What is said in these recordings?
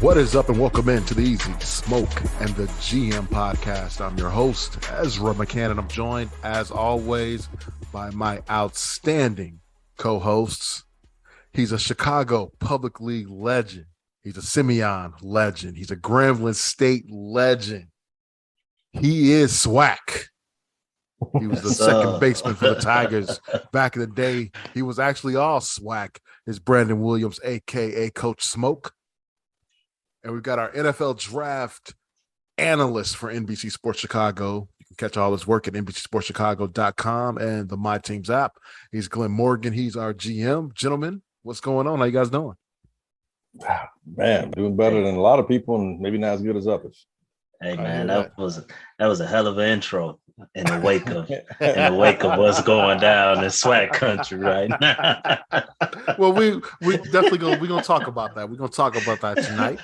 What is up, and welcome into the Easy Smoke and the GM podcast. I'm your host, Ezra McCann, and I'm joined, as always, by my outstanding co-hosts. He's a Chicago Public League legend. He's a Simeon legend. He's a Grambling State legend. He is SWAC. He was the second baseman for the Tigers back in the day. He was actually all SWAC. It's Brandon Williams, a.k.a. Coach Smoke. And we've got our NFL draft analyst for NBC Sports Chicago. You can catch all his work at NBCSportsChicago.com and the My Teams app. He's Glenn Morgan. He's our GM. Gentlemen, what's going on? How you guys doing? Man, doing better than a lot of people and maybe not as good as others. Hey man, that was a hell of an intro in the wake of what's going down in SWAC country right now. Well, we definitely gonna talk about that. We're gonna talk about that tonight.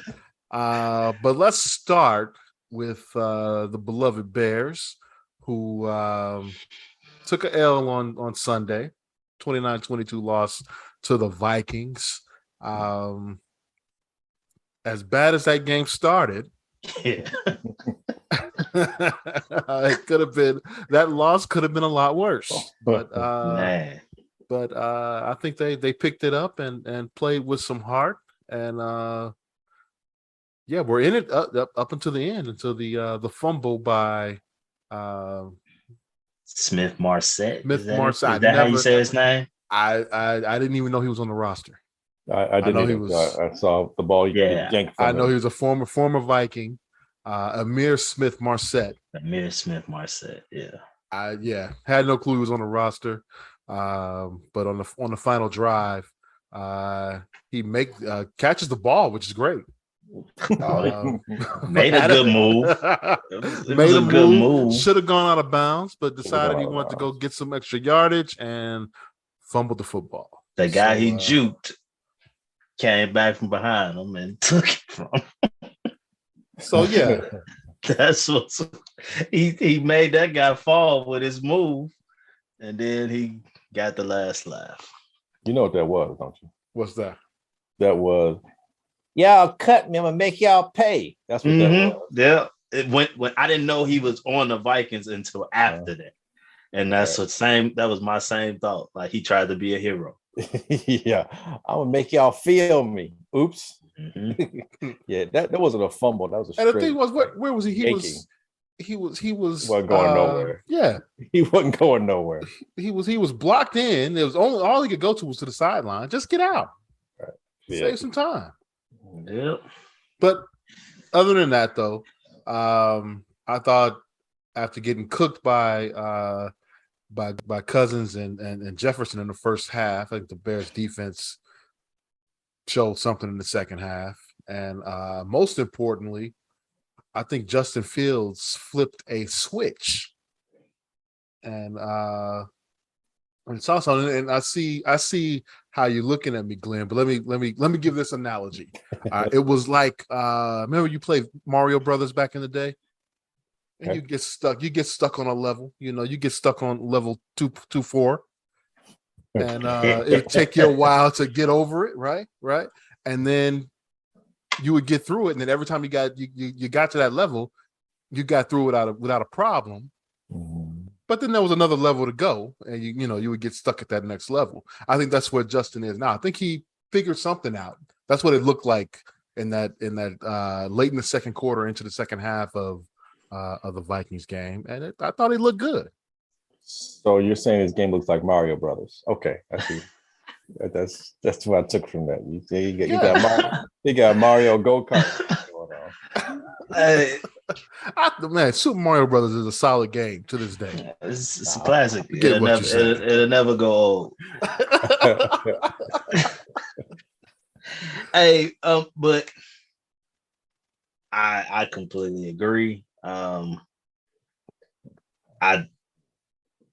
But let's start with the beloved Bears, who took an L on Sunday, 29-22 loss to the Vikings. As bad as that game started, Yeah. it could have been, that loss could have been a lot worse. But Man. I think they picked it up and played with some heart, and we're in it up until the end, until the fumble by Smith Marset. Smith Marset. Is that how you say his name? I didn't even know he was on the roster. I didn't know he was. I saw the ball. Yeah, I know he was a former Viking, Amir Smith Marset. Amir Smith Marset. Yeah. I had no clue he was on the roster. But on the final drive, he catches the ball, which is great. Made a good move. Made a good move. Should have gone out of bounds, but decided he wanted to go get some extra yardage and fumbled the football. The guy he juked came back from behind him and took it from him. So yeah, that's what he made that guy fall with his move, and then he got the last laugh. You know what that was, don't you? What's that? That was, y'all cut me, I'm gonna make y'all pay. That's what that was. Yeah. It went when I didn't know he was on the Vikings until after that. And that's that was my same thought. Like, he tried to be a hero. Yeah, I'm gonna make y'all feel me. Oops. Mm-hmm. Yeah, that wasn't a fumble. That was a straight. And the thing was, where was he? He wasn't going nowhere. Yeah, he wasn't going nowhere. He was blocked in. It was all he could go to was to the sideline. Just get out. Right. Save some time. Yep. But other than that, though, I thought after getting cooked by Cousins and Jefferson in the first half, I think the Bears defense showed something in the second half. And most importantly, I think Justin Fields flipped a switch. And it's also, and I see how you're looking at me, Glenn, but let me give this analogy. It was like, remember you played Mario Brothers back in the day? And you get stuck on a level, you get stuck on level 2-4, and it'd take you a while to get over it, right? And then you would get through it, and then every time you got to that level, you got through without a problem. Mm-hmm. But then there was another level to go, and you would get stuck at that next level. I think that's where Justin is now. I think he figured something out. That's what it looked like in that late in the second quarter into the second half of the Vikings game, and I thought he looked good. So you're saying this game looks like Mario Brothers? Okay, I see. That's what I took from that. You got Mario go-kart going on. Hey, Man, Super Mario Brothers is a solid game to this day. it's a classic. It'll never go old. Hey, but I completely agree.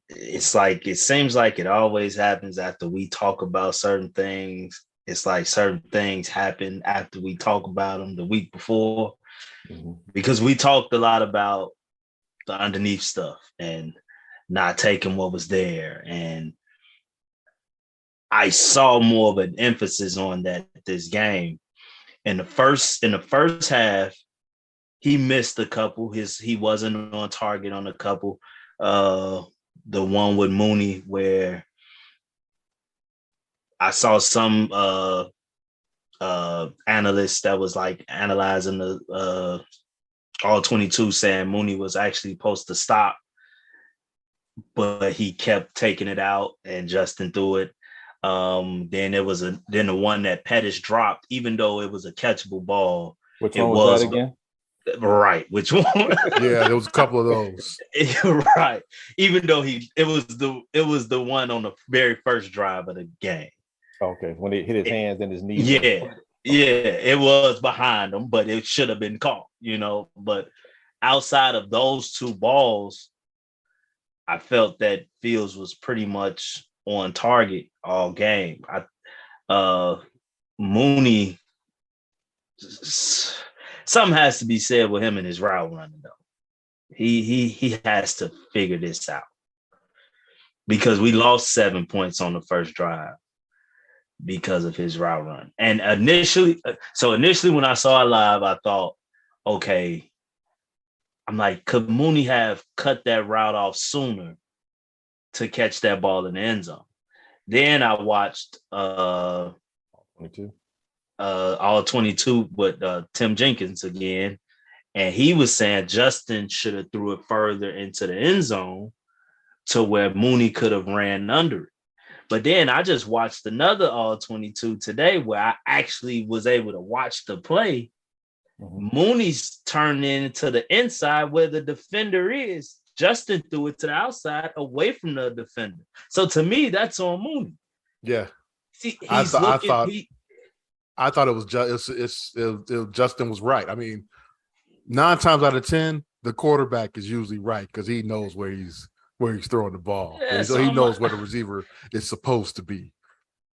It seems like it always happens after we talk about certain things. It's like certain things happen after we talk about them the week before, because we talked a lot about the underneath stuff and not taking what was there. And I saw more of an emphasis on that this game. In the first half, he missed a couple. He wasn't on target on a couple. The one with Mooney where I saw some analysts that was like analyzing the all 22 saying Mooney was actually supposed to stop, but he kept taking it out and Justin threw it. Then the one that Pettis dropped, even though it was a catchable ball. Which one was that again? Right. Which one? Yeah, there was a couple of those. Right. Even though it was the one on the very first drive of the game. Okay, when he hit his hands and his knees. Yeah, it was behind him, but it should have been caught, But outside of those two balls, I felt that Fields was pretty much on target all game. Mooney, something has to be said with him and his route running, though. He has to figure this out because we lost 7 points on the first drive because of his route run. And initially when I saw it live, I thought, okay, I'm like, could Mooney have cut that route off sooner to catch that ball in the end zone? Then I watched 22. All 22 with Tim Jenkins again, and he was saying Justin should have threw it further into the end zone to where Mooney could have ran under it. But then I just watched another all 22 today where I actually was able to watch the play. Mm-hmm. Mooney's turned into the inside where the defender is. Justin threw it to the outside away from the defender. So to me, that's on Mooney. Yeah. I thought it was Justin was right. I mean, 9 times out of 10, the quarterback is usually right because he knows where he's throwing the ball. Yeah, so he knows where the receiver is supposed to be.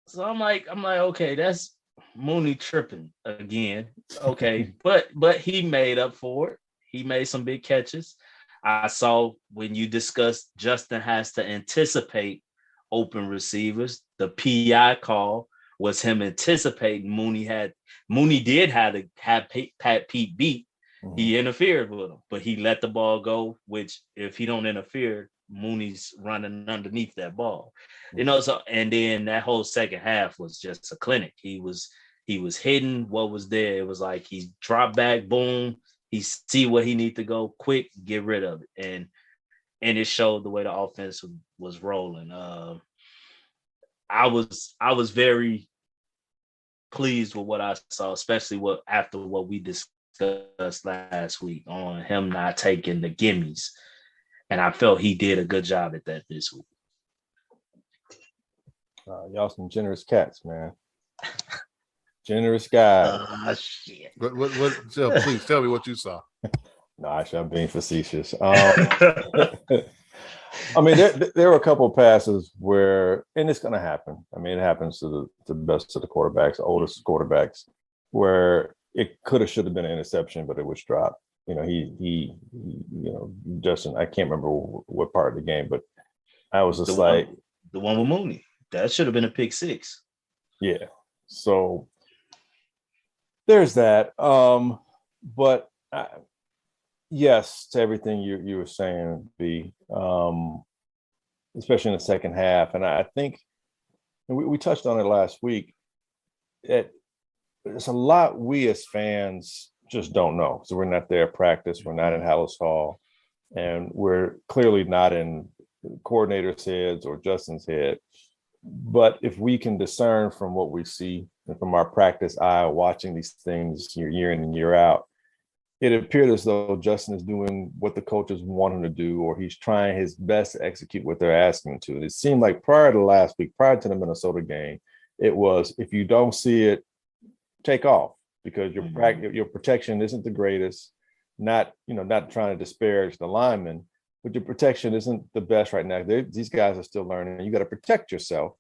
So I'm like, okay, that's Mooney tripping again. Okay, but he made up for it. He made some big catches. I saw when you discussed Justin has to anticipate open receivers. The PI call was him anticipating Mooney did have to have Pat Pete beat. Mm-hmm. He interfered with him, but he let the ball go, which if he don't interfere, Mooney's running underneath that ball. So and then that whole second half was just a clinic. He was hitting what was there. It was like he dropped back, boom, he see what he need to go quick, get rid of it. And it showed the way the offense was rolling. I was very pleased with what I saw, especially after what we discussed last week on him not taking the gimmies. And I felt he did a good job at that this week. Y'all some generous cats, man. Generous guy. Shit. What, please tell me what you saw. No, actually, I'm being facetious. I mean, there were a couple of passes where, and it's going to happen. I mean, it happens to the best of the quarterbacks, the oldest quarterbacks, where it should have been an interception, but it was dropped. Justin, I can't remember what part of the game, but I was just the one with Mooney. That should have been a pick six. Yeah. So there's that. But yes, to everything you were saying, B, especially in the second half. And I think we touched on it last week. There's a lot we as fans just don't know. So we're not there at practice. We're not in Hallis Hall. And we're clearly not in the coordinator's heads or Justin's head. But if we can discern from what we see and from our practice eye, watching these things year in and year out, it appeared as though Justin is doing what the coaches want him to do, or he's trying his best to execute what they're asking him to. And it seemed like prior to last week, prior to the Minnesota game, it was, if you don't see it, take off, because your protection isn't the greatest. Not trying to disparage the linemen, but your protection isn't the best right now. These guys are still learning. You got to protect yourself.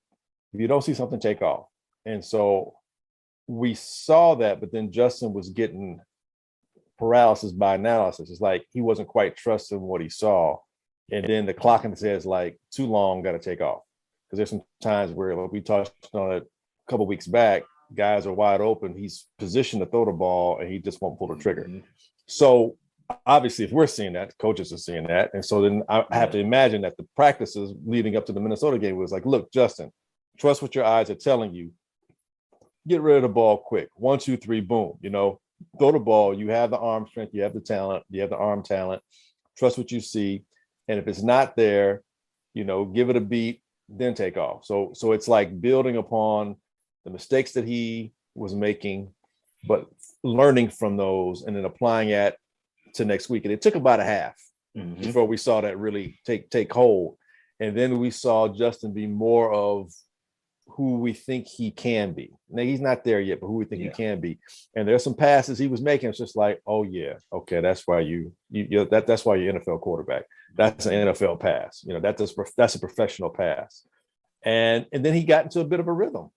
If you don't see something, take off. And so we saw that, but then Justin was getting paralysis by analysis. It's like he wasn't quite trusting what he saw. And then the clock in his head is like, too long, got to take off. Because there's some times where, like we touched on it a couple of weeks back, guys are wide open, he's positioned to throw the ball and he just won't pull the trigger. Mhm. So obviously, if we're seeing that, coaches are seeing that. And so then I have to imagine that the practices leading up to the Minnesota game was like, look, Justin, trust what your eyes are telling you. Get rid of the ball quick. 1, 2, 3, boom. You know, throw the ball. You have the arm strength. You have the talent. You have the arm talent. Trust what you see. And if it's not there, you know, give it a beat, then take off. So it's like building upon the mistakes that he was making, but learning from those and then applying it to next week. And it took about a half before we saw that really take hold. And then we saw Justin be more of who we think he can be. Now he's not there yet, but who we think he can be. And there's some passes he was making. It's just like, oh yeah, okay, that's why that's why you're NFL quarterback. That's an NFL pass. You know, that's a professional pass. And then he got into a bit of a rhythm,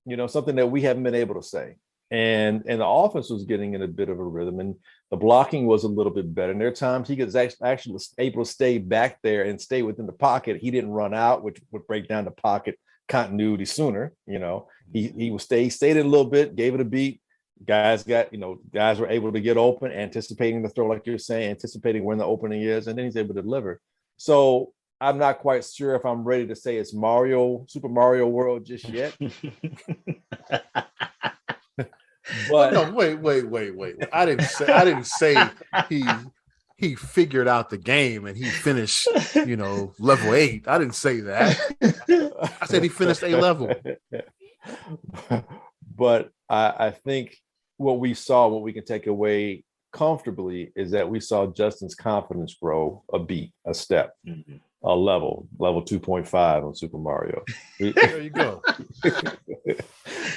you know, something that we haven't been able to say. And the offense was getting in a bit of a rhythm, and the blocking was a little bit better. And there are times he was actually able to stay back there and stay within the pocket. He didn't run out, which would break down the pocket continuity sooner. You know, he stayed in a little bit, gave it a beat. Guys were able to get open, anticipating the throw, like you're saying, anticipating when the opening is, and then he's able to deliver. So I'm not quite sure if I'm ready to say it's Super Mario World just yet. But no, wait. I didn't say he figured out the game and he finished, you know, level 8. I didn't say that. I said he finished A level. But I think what we can take away comfortably is that we saw Justin's confidence grow a beat, a step, a level 2.5 on Super Mario. There you go.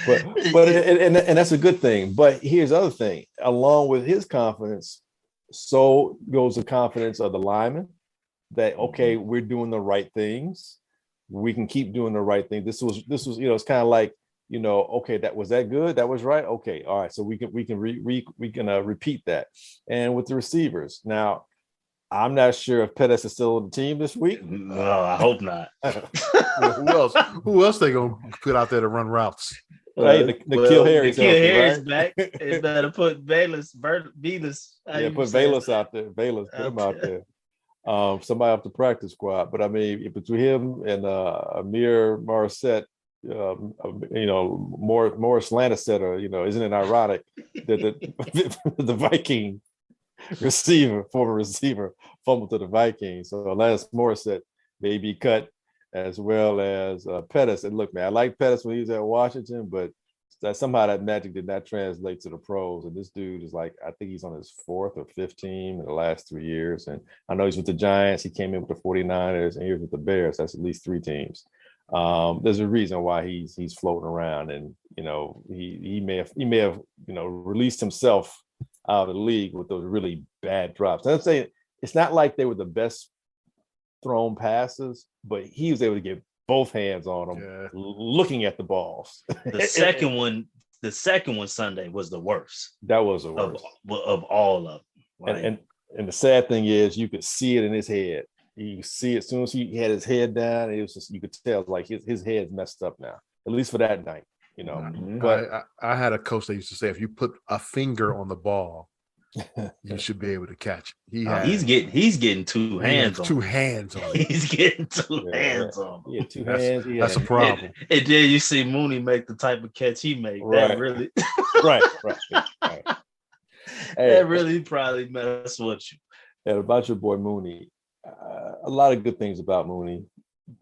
but that's a good thing. But here's the other thing: along with his confidence, so goes the confidence of the lineman. That okay, we're doing the right things. We can keep doing the right thing. This was you know, it's kind of like, you know, okay, that was good. That was right. Okay, all right. So we can repeat that. And with the receivers now. I'm not sure if Pettis is still on the team this week. No, I hope not. Who else they gonna put out there to run routes? Hey, N'Keal Harry's right? Back. They better put Bayless. Put Bayless out there. Bayless, put him out there. Somebody off the practice squad. But I mean, between him and Amir Morissette, you know, Morris Lannister, you know, isn't it ironic that the Viking former receiver, fumbled to the Vikings. So Alanis Morissette may be cut, as well as Pettis. And look, man, I like Pettis when he was at Washington, but somehow that magic did not translate to the pros. And this dude is like, I think he's on his 4th or 5th team in the last 3 years. And I know he's with the Giants. He came in with the 49ers, and he's with the Bears. That's at least 3 teams. There's a reason why he's floating around, and you know, he may have you know, released himself out of the league with those really bad drops. And I'm saying it's not like they were the best thrown passes, but he was able to get both hands on them, looking at the balls. The second one Sunday was the worst. That was the worst of all of them. Like, and the sad thing is, you could see it in his head. You see it as soon as he had his head down. It was just, you could tell like his head's messed up now. At least for that night. You know, but I had a coach that used to say, if you put a finger on the ball, you should be able to catch it. He's getting 2 hands on 2 hands on it. He's getting 2 hands on him. Yeah, 2 hands. That's a problem. And then you see Mooney make the type of catch he made. Right. That really right. That really probably messed with you. And about your boy Mooney, a lot of good things about Mooney,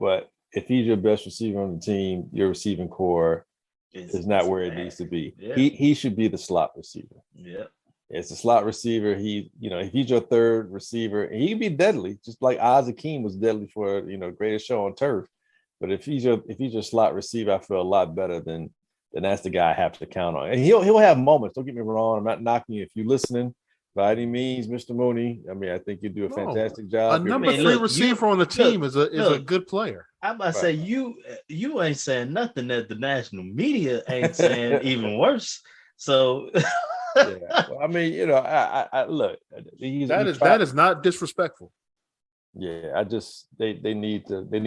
but if he's your best receiver on the team, your receiving core is not where it needs to be. Yeah. He should be the slot receiver. Yeah. It's a slot receiver. He, you know, if he's your 3rd receiver, he can be deadly, just like Oz Hakeem was deadly for, you know, greatest show on turf. But if he's your slot receiver, I feel a lot better than that's the guy I have to count on. And he'll have moments. Don't get me wrong. I'm not knocking you if you're listening by any means, Mr. Mooney. I mean, I think you do a fantastic job. A number 3 receiver on the team is a good player. I'm about to say you ain't saying nothing that the national media ain't saying even worse. So yeah. Well, I mean, you know, I look. That is not disrespectful. Yeah, I just they need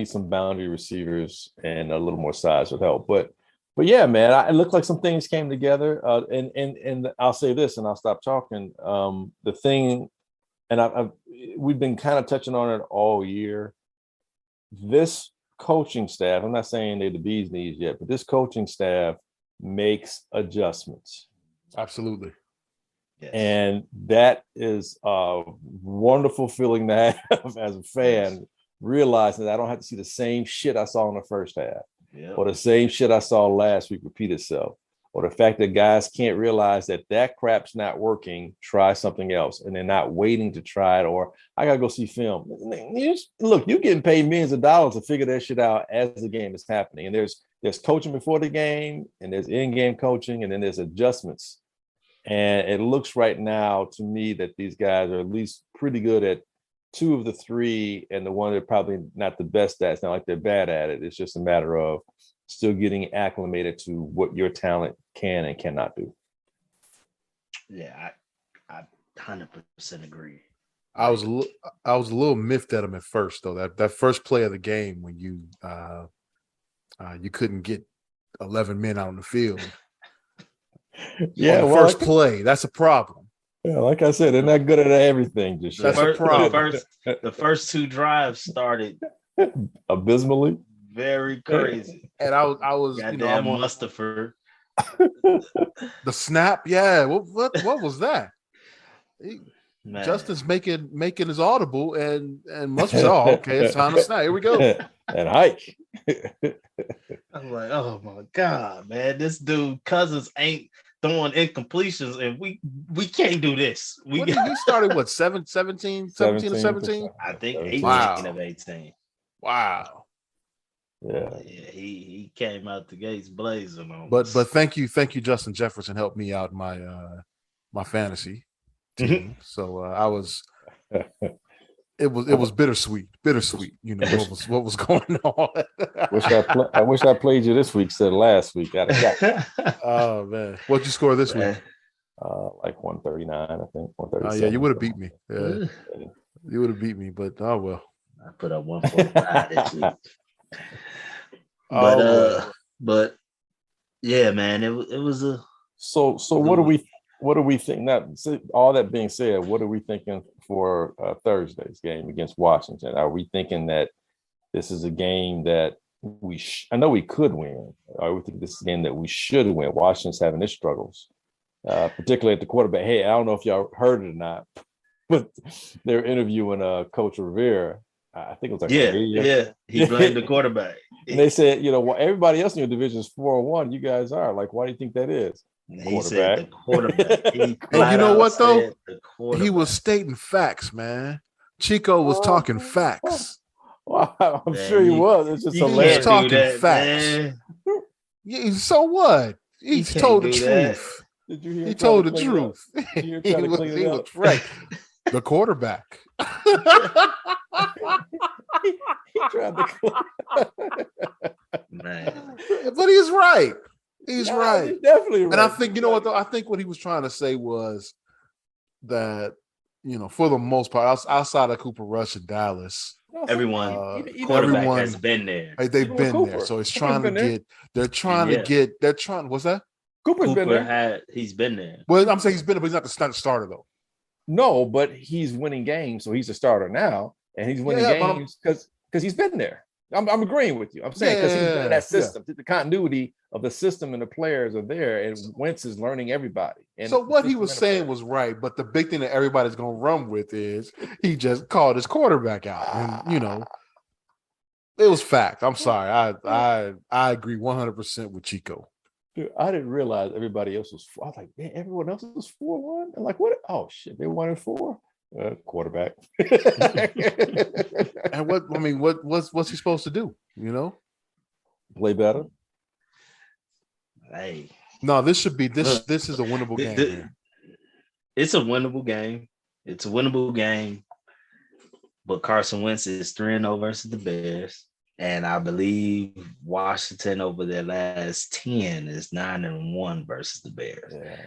some boundary receivers, and a little more size would help. But But yeah, man, it looked like some things came together. And I'll say this, and I'll stop talking. The thing, and we've been kind of touching on it all year. This coaching staff, I'm not saying they're the bee's knees yet, but this coaching staff makes adjustments. Absolutely. Yes. And that is a wonderful feeling to have as a fan, realizing that I don't have to see the same shit I saw in the first half. Or the same shit I saw last week repeat itself, or the fact that guys can't realize that crap's not working, try something else, and they're not waiting to try it, or I gotta go see film. Look, you're getting paid millions of dollars to figure that shit out as the game is happening. And there's coaching before the game, and there's in-game coaching, and then there's adjustments. And it looks right now to me that these guys are at least pretty good at 2 of the 3, and the one they're probably not the best at. It's not like they're bad at it. It's just a matter of still getting acclimated to what your talent can and cannot do. Yeah, I 100% agree. I was a little miffed at him at first, though. That first play of the game when you couldn't get 11 men out on the field. Yeah, first play, that's a problem. Yeah, like I said, they're not good at everything. Just that's a problem. The first 2 drives started abysmally, very crazy. And I was, goddamn Mustapher. The snap, yeah. What was that? Justin's making his audible, and must be okay. It's time to snap. Here we go. And hike. I'm like, oh my god, man! This dude Cousins ain't throwing incompletions, and we can't do this. He started what 17 or 17? I think 18 of 18. Wow. Yeah, he came out the gates blazing on. But thank you, Justin Jefferson helped me out in my my fantasy team. So I was. It was bittersweet. You know what was going on. I wish I played you this week instead of last week. Oh man, what'd you score this week? Like 139, I think. 137. Yeah, you would have beat me. Yeah, you would have beat me, but oh well. I put up 145 this week. But yeah, man, it was a. So what do we think? Now, all that being said, what are we thinking for Thursday's game against Washington? Are we thinking that this is a game that I know we could win? Or we think this is a game that we should win? Washington's having its struggles, particularly at the quarterback. Hey, I don't know if y'all heard it or not, but they're interviewing Coach Rivera. I think it was like he blamed the quarterback. And they said, everybody else in your division is 4-1. You guys are. Like, why do you think that is? He said the quarterback. And you know what though? He was stating facts, man. Chico was talking facts. Well, I'm sure he was. It's just hilarious. He's talking facts. Yeah, so what? He told the truth. Did you hear? He told the truth. He was right. The quarterback. He tried to. Man, but he's right. He's right. He's definitely right. And I think, you know what, though? I think what he was trying to say was that, for the most part, outside of Cooper Rush in Dallas, everyone has been there. They've been there. So it's trying to get, what's that? Cooper's been there. He's been there. Well, I'm saying he's been there, but he's not the starter, though. No, but he's winning games. So he's a starter now. And he's winning games because he's been there. I'm agreeing with you. I'm saying because he's been in that system. The continuity of the system and the players are there, and Wentz is learning everybody. And so what he was saying was right, but the big thing that everybody's going to run with is he just called his quarterback out, and it was fact. I'm sorry, I agree 100% with Chico. Dude, I didn't realize everybody else was. I was like, man, everyone else was 4-1. I'm like, what? Oh shit, they 1-4. Quarterback. And what's he supposed to do? Play better. Hey, no, this should be this. This is a winnable game. It's a winnable game. It's a winnable game. But Carson Wentz is 3-0 versus the Bears, and I believe Washington over their last 10 is 9-1 versus the Bears. Yeah.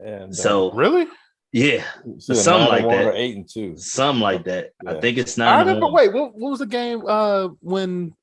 And so really. Yeah, something like that. Or 8-2, something like that. Yeah. I think it's 9-1. I remember. Wait, what was the game when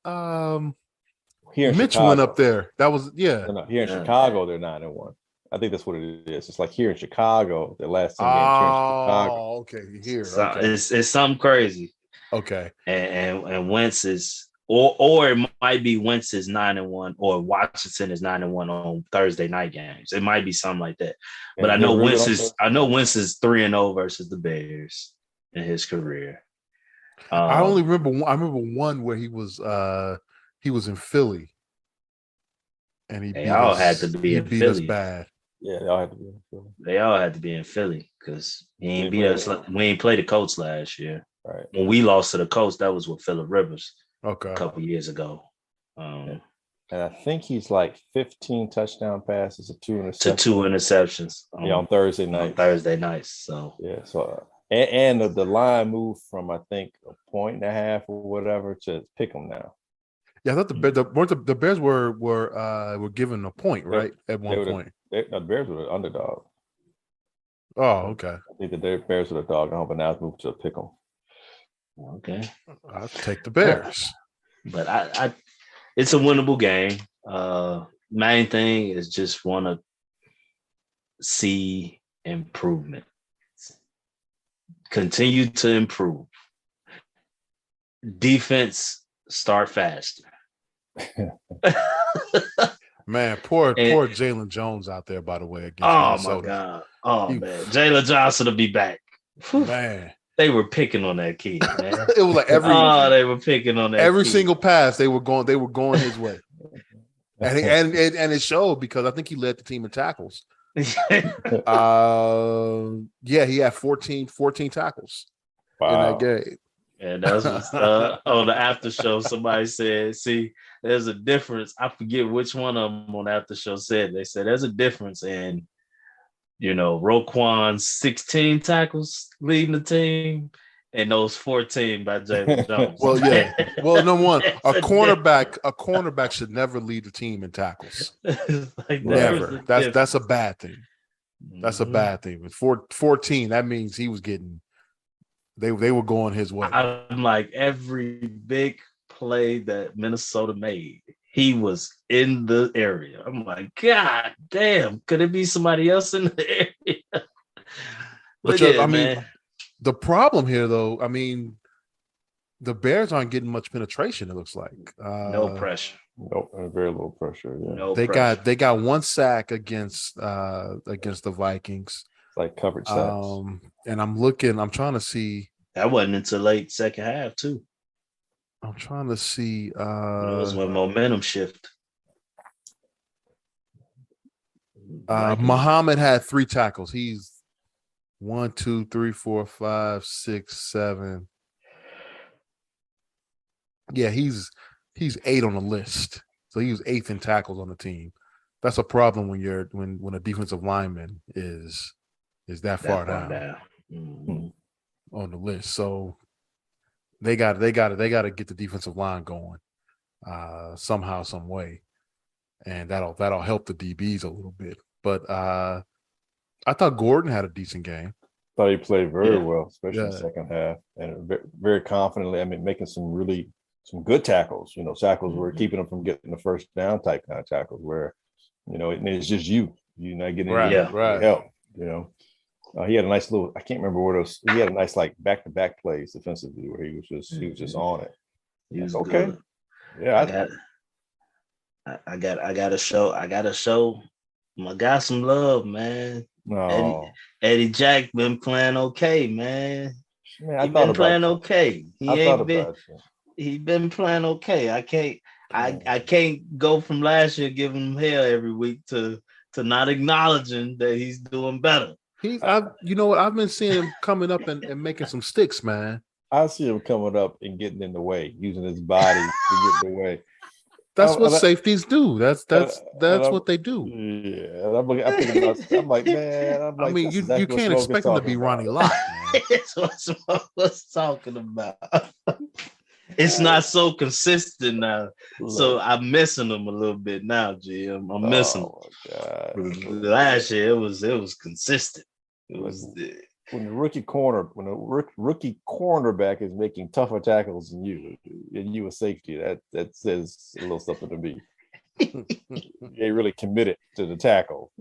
here in Mitch Chicago, went up there. That was here in Chicago, they're 9-1. I think that's what it is. It's like here in Chicago, the last 10 games here in Chicago. Oh, okay. Here. So Okay. it's something crazy. Okay. And Wentz is or it might be Wentz is 9-1 or Washington is 9-1 on Thursday night games. It might be something like that. But I know Wentz is 3-0 versus the Bears in his career. I only remember one where he was in Philly. And they all had to be in Philly. Us bad. Yeah, they all had to be in Philly. They all had to be in Philly because he ain't beat us. We ain't played the Colts last year. Right. When we lost to the Colts, that was with Phillip Rivers. Okay. A couple years ago. And I think he's like 15 touchdown passes to 2 interceptions. To 2 interceptions. On Thursday night. On Thursday nights. So yeah. So and the line moved from I think 1.5 or whatever to pick them now. Yeah, I thought the Bears were given a point, right? At one point. The Bears were the underdog. Oh, okay. I think the Bears were the dog, but now it's moved to a pick 'em. Okay. I'll take the Bears. But I it's a winnable game. Main thing is just want to see improvement. Continue to improve. Defense start faster. Man, poor Jalen Jones out there, by the way. Against Minnesota. My God. Oh, man. Jalen Johnson will be back. Man. They were picking on that kid, man. It was like they were picking on that every kid. Single pass they were going his way. and it showed because I think he led the team in tackles. Yeah, he had 14 tackles in that game. And that's what on the after show somebody said, see, there's a difference. I forget which one of them on the after show said. They said there's a difference in Roquan's 16 tackles leading the team and those 14 by Jalen Jones. Well, yeah. Well, number one, a cornerback should never lead the team in tackles. Like never. That's a bad thing. That's a bad thing. With 14, that means he was getting they were going his way. I'm like every big play that Minnesota made, he was in the area. I'm like, God damn, could it be somebody else in the area? But yeah, I mean, the problem here, though, I mean, the Bears aren't getting much penetration. It looks like no pressure. Nope, very little pressure. Yeah, no they pressure. They got one sack against the Vikings. It's like coverage sacks. And I'm trying to see. That wasn't until late second half too. I'm trying to see. It was when momentum shift. Muhammad had 3 tackles. He's 1, 2, 3, 4, 5, 6, 7. Yeah, he's 8 on the list. So he was 8th in tackles on the team. That's a problem when a defensive lineman is that far down. Mm-hmm. On the list. So they got to get the defensive line going somehow, some way, and that'll help the DBs a little bit. But I thought Gordon had a decent game. Thought he played very well, especially in the second half, and very confidently. I mean, making some good tackles. Tackles were keeping them from getting the first down type kind of tackles where it's just you're not getting any help. He had a nice little. I can't remember what it was. He had a nice back-to-back plays defensively where he was just on it. He was okay. Good. Yeah, I got to show my guy some love, man. No, Eddie Jack been playing okay, man. He been playing okay. He been playing okay. I can't go from last year giving him hell every week to not acknowledging that he's doing better. I've been seeing him coming up and making some sticks, man. I see him coming up and getting in the way, using his body to get in the way. That's what safeties do. That's what they do. Yeah, I'm like, man. I mean, you can't expect him to be Ronnie Lott. It's what Smoke was talking about. It's not so consistent now. So I'm missing him a little bit now, G. I'm missing him. God. Last year it was consistent. It was when the rookie cornerback is making tougher tackles than you, and you a safety, that says a little something to me. They really committed to the tackle.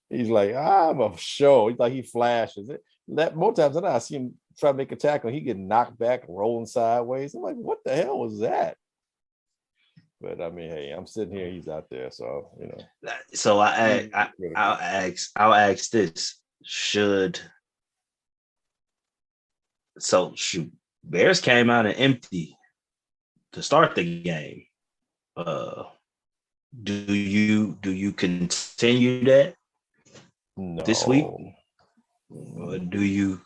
He's like, I'm a show. He's like, he flashes it. That more times than not, I see him try to make a tackle. He get knocked back, rolling sideways. I'm like, what the hell was that? But I mean, hey, I'm sitting here. He's out there, so you know. So I'll ask this: should Bears came out and empty to start the game. Do you continue that this week? Or do you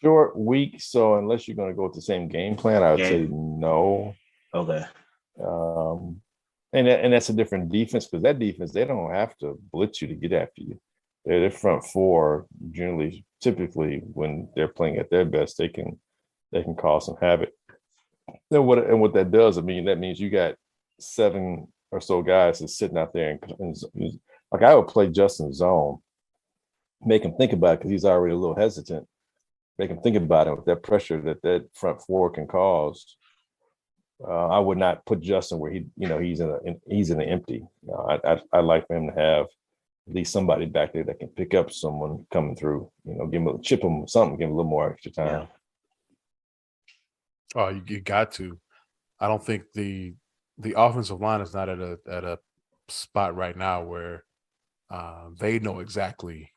short week? So unless you're going to go with the same game plan, I would say no. Okay. And that's a different defense, because that defense, they don't have to blitz you to get after you. Their front four generally, typically, when they're playing at their best, they can cause some havoc. Then what that does, I mean, that means you got 7 or so guys that's sitting out there, and like I would play Justin zone, make him think about it, because he's already a little hesitant. Make him think about it with that pressure that front four can cause. I would not put Justin where he's in the empty. I'd like for him to have at least somebody back there that can pick up someone coming through. Give him chip him something, give him a little more extra time. Yeah. Oh, you got to. I don't think the offensive line is not at a spot right now where they know exactly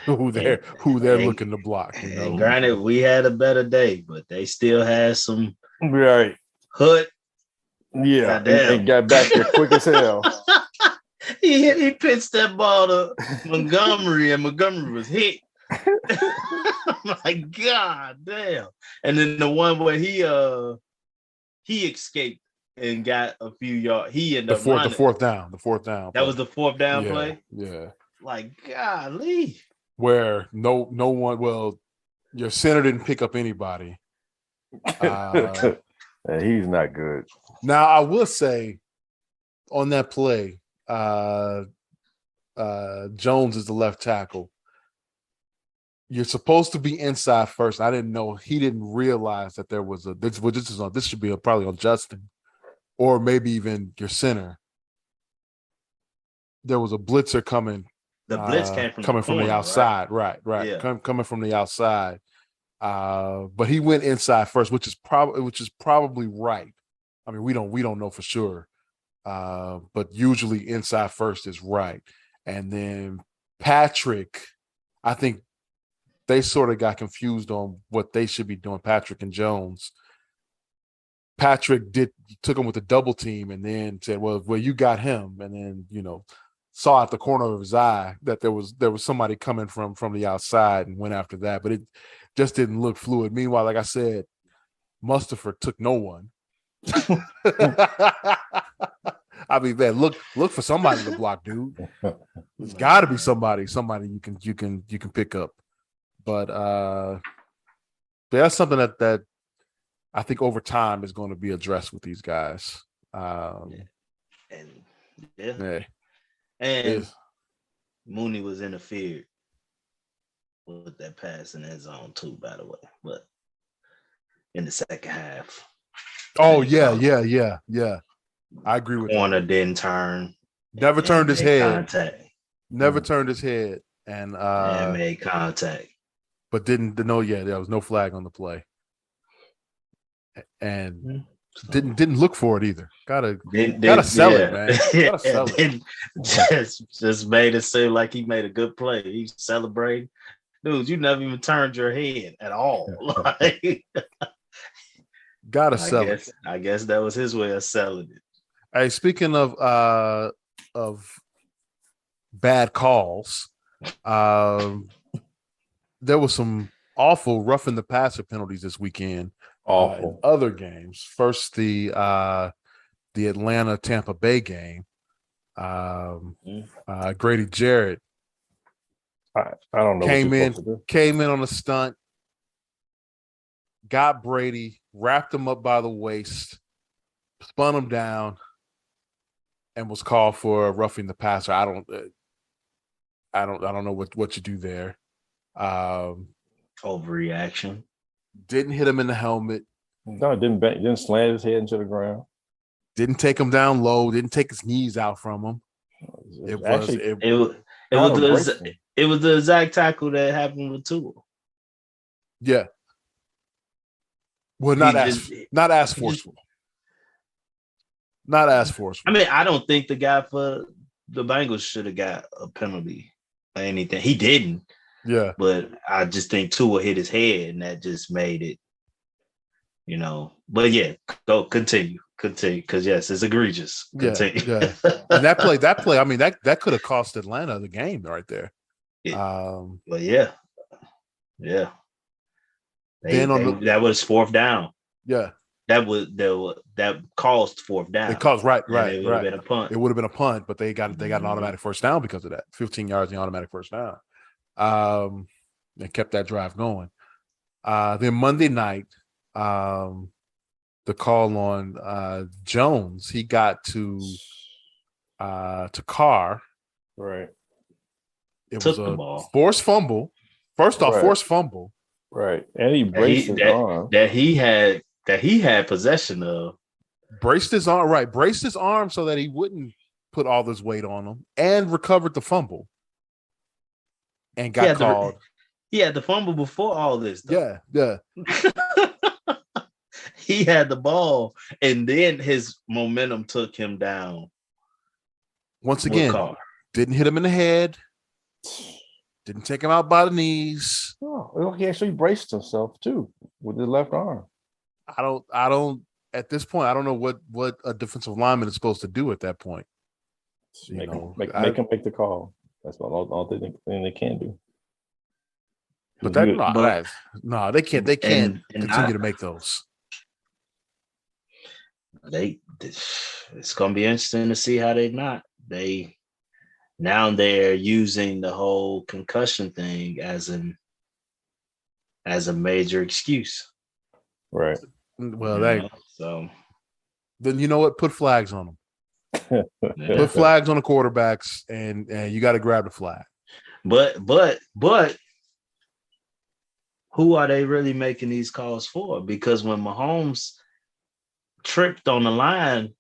who they're looking to block. And granted, we had a better day, but they still had some right hood. Yeah, and got back there quick as hell. He pitched that ball to Montgomery, and Montgomery was hit. My God damn. And then the one where he escaped and got a few yards. He ended up the fourth down. That was the fourth down play? Yeah. Like, golly. Where no one, well, your center didn't pick up anybody. He's not good. Now, I will say on that play, Jones is the left tackle. You're supposed to be inside first. I didn't know. He didn't realize that there was this should be probably on Justin, or maybe even your center. There was a blitzer coming. The blitz came from the outside, right? Yeah. Coming from the outside. But he went inside first, which is probably right. I mean, we don't know for sure. But usually inside first is right. And then Patrick, I think they sort of got confused on what they should be doing, Patrick and Jones. Patrick took him with a double team and then said, well, you got him. And then, saw at the corner of his eye that there was somebody coming from the outside and went after that. But it just didn't look fluid. Meanwhile, like I said, Mustafa took no one. I mean, man, look for somebody to block, dude. There's got to be somebody you can pick up. But that's something that I think over time is going to be addressed with these guys. And Mooney was interfered with that pass in that zone too, by the way. But in the second half. Oh yeah. I agree with Corner didn't turn. Never turned his head. Contact. Never turned his head and made contact. But didn't know. Yeah, there was no flag on the play, and didn't look for it either. Gotta sell it, man. Gotta sell it. Just made it seem like he made a good play. He's celebrating, dude. You never even turned your head at all. Gotta sell it. I guess that was his way of selling it. Hey, speaking of bad calls, there was some awful roughing the passer penalties this weekend. In other games. First, the Atlanta Tampa Bay game. Grady Jarrett. I don't know. Came in on a stunt, got Brady, wrapped him up by the waist, spun him down, and was called for roughing the passer. I don't know what you do there. Overreaction. Didn't hit him in the helmet. No, didn't slam his head into the ground. Didn't take him down low. Didn't take his knees out from him. It was the exact tackle that happened with Tua. Yeah. Well, not as forceful. Not as forceful. I mean, I don't think the guy for the Bengals should have got a penalty or anything. He didn't. Yeah. But I just think Tua hit his head, and that just made it, you know. But yeah, go continue, because yes, it's egregious. Continue. Yeah. And that play. I mean, that could have cost Atlanta the game right there. But yeah. That was fourth down. Yeah. That caused fourth down. It caused right. It would have been a punt. It would have been a punt, but they got an automatic first down because of that. 15 yards, the automatic first down. They kept that drive going. Then Monday night, the call on Jones, he got to Carr. Right. It was a forced fumble. First off, forced fumble. Right. And he braced his arm. That he had possession of. Braced his arm so that he wouldn't put all this weight on him, and recovered the fumble. And got called. He had the fumble before all this. Though. Yeah. He had the ball, and then his momentum took him down. Once again, didn't hit him in the head. Didn't take him out by the knees. Oh, he actually braced himself too with his left arm. I don't. At this point, I don't know what a defensive lineman is supposed to do at that point. Make him make the call. That's all thing they can do. But they can't. They can't continue to make those. It's going to be interesting to see how they're using the whole concussion thing as a major excuse. Right. Well, then you know what? Put flags on them. Put flags on the quarterbacks, and you got to grab the flag. But who are they really making these calls for? Because when Mahomes tripped on the line,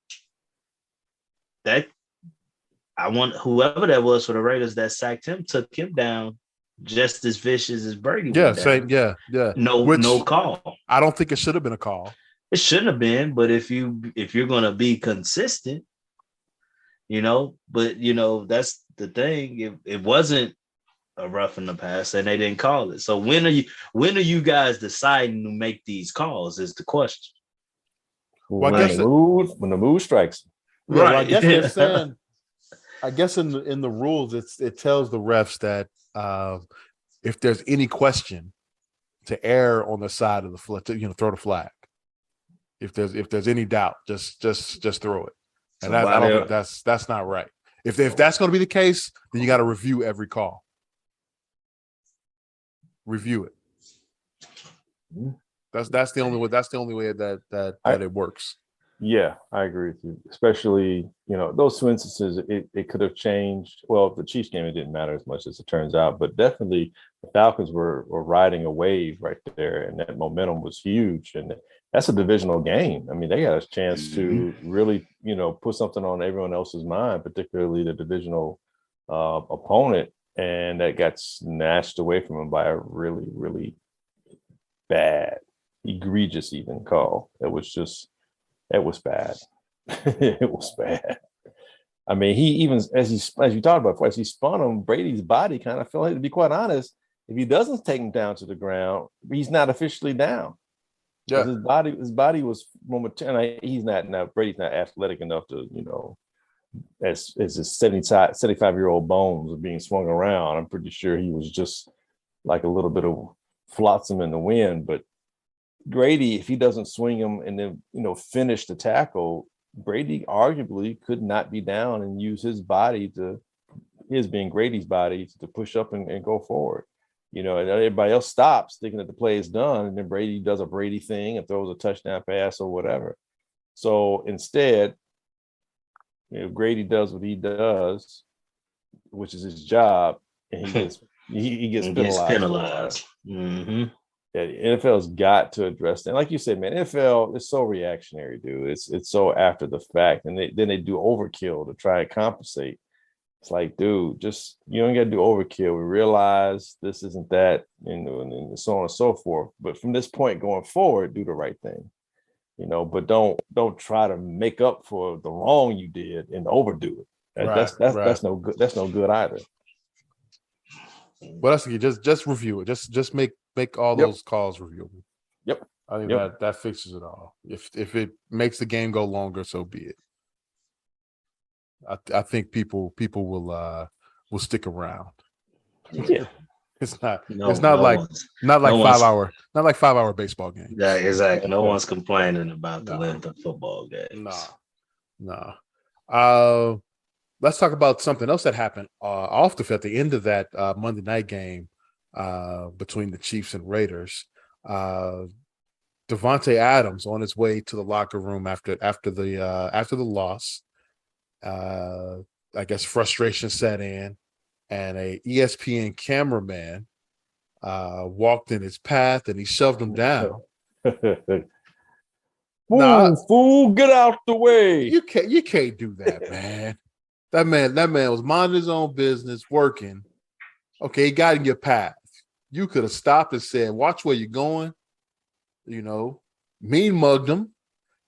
whoever that was for the Raiders that sacked him took him down just as vicious as Brady. Yeah, same. Yeah. No call. I don't think it should have been a call. It shouldn't have been, but if you're going to be consistent, that's the thing. It wasn't a rough in the past, and they didn't call it. So when are you guys deciding to make these calls? Is the question. When the mood strikes. Yeah, right. Well, I guess they're saying. I guess in the rules, it tells the refs that if there's any question, to err on the side of the flag, throw the flag. If there's any doubt, just throw it. And I don't think that's not right. If that's going to be the case, then you got to review every call. Review it. That's the only way. That's the only way that it works. Yeah, I agree with you. Especially, those two instances, it could have changed. Well, the Chiefs game, it didn't matter as much as it turns out, but definitely the Falcons were riding a wave right there, and that momentum was huge. And that's a divisional game. I mean, they got a chance to really, put something on everyone else's mind, particularly the divisional opponent, and that got snatched away from them by a really, really bad, egregious even call. It was bad. It was bad. I mean, he even, as you talked about, as he spun him, Brady's body kind of fell. To be quite honest, if he doesn't take him down to the ground, he's not officially down. Yeah, his body was momentarily. He's not now. Brady's not athletic enough to, as his 75-year-old bones are being swung around. I'm pretty sure he was just like a little bit of flotsam in the wind. But Brady, if he doesn't swing him and then finish the tackle, Brady arguably could not be down and use his body his being Brady's body to push up and go forward. And everybody else stops thinking that the play is done, and then Brady does a Brady thing and throws a touchdown pass or whatever. So instead, Brady does what he does, which is his job, and he gets and penalized. gets penalized. Mm-hmm. Yeah, the NFL's got to address that. Like you said, man, NFL is so reactionary, dude. It's so after the fact, and then they do overkill to try and compensate. It's like, dude, just you don't got to do overkill. We realize this isn't that, and so on and so forth. But from this point going forward, do the right thing, But don't try to make up for the wrong you did and overdo it. That's no good. That's no good either. Well, that's the key. Just review it. Just make all those calls reviewable. Yep. I think that fixes it all. If it makes the game go longer, so be it. I think people will stick around. Yeah. It's not like 5-hour baseball game. Yeah, exactly. No one's complaining about the length of football games. No. Let's talk about something else that happened off the field at the end of that Monday night game between the Chiefs and Raiders. Davante Adams on his way to the locker room after the loss. I guess frustration set in, and a ESPN cameraman walked in his path and he shoved him down. Fool, get out the way. You can't do that, man. That man was minding his own business, working. Okay, he got in your path. You could have stopped and said, "Watch where you're going." Mean mugged him,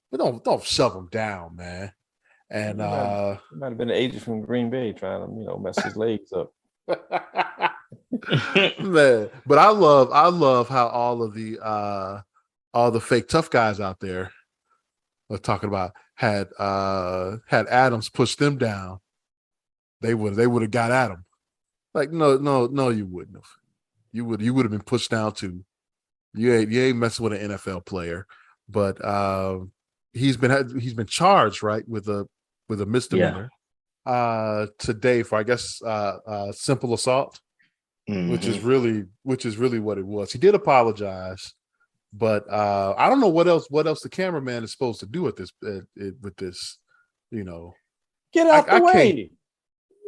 but don't shove him down, man. And might have been an agent from Green Bay trying to mess his legs up. Man, but I love how all the fake tough guys out there are talking about had Adams pushed them down, they would have got at him. Like no, you wouldn't have. You would have been pushed down too. You ain't messing with an NFL player, but he's been charged, right, with a misdemeanor today for, I guess, simple assault, which is really what it was. He did apologize, but I don't know what else the cameraman is supposed to do with this. Get out the way,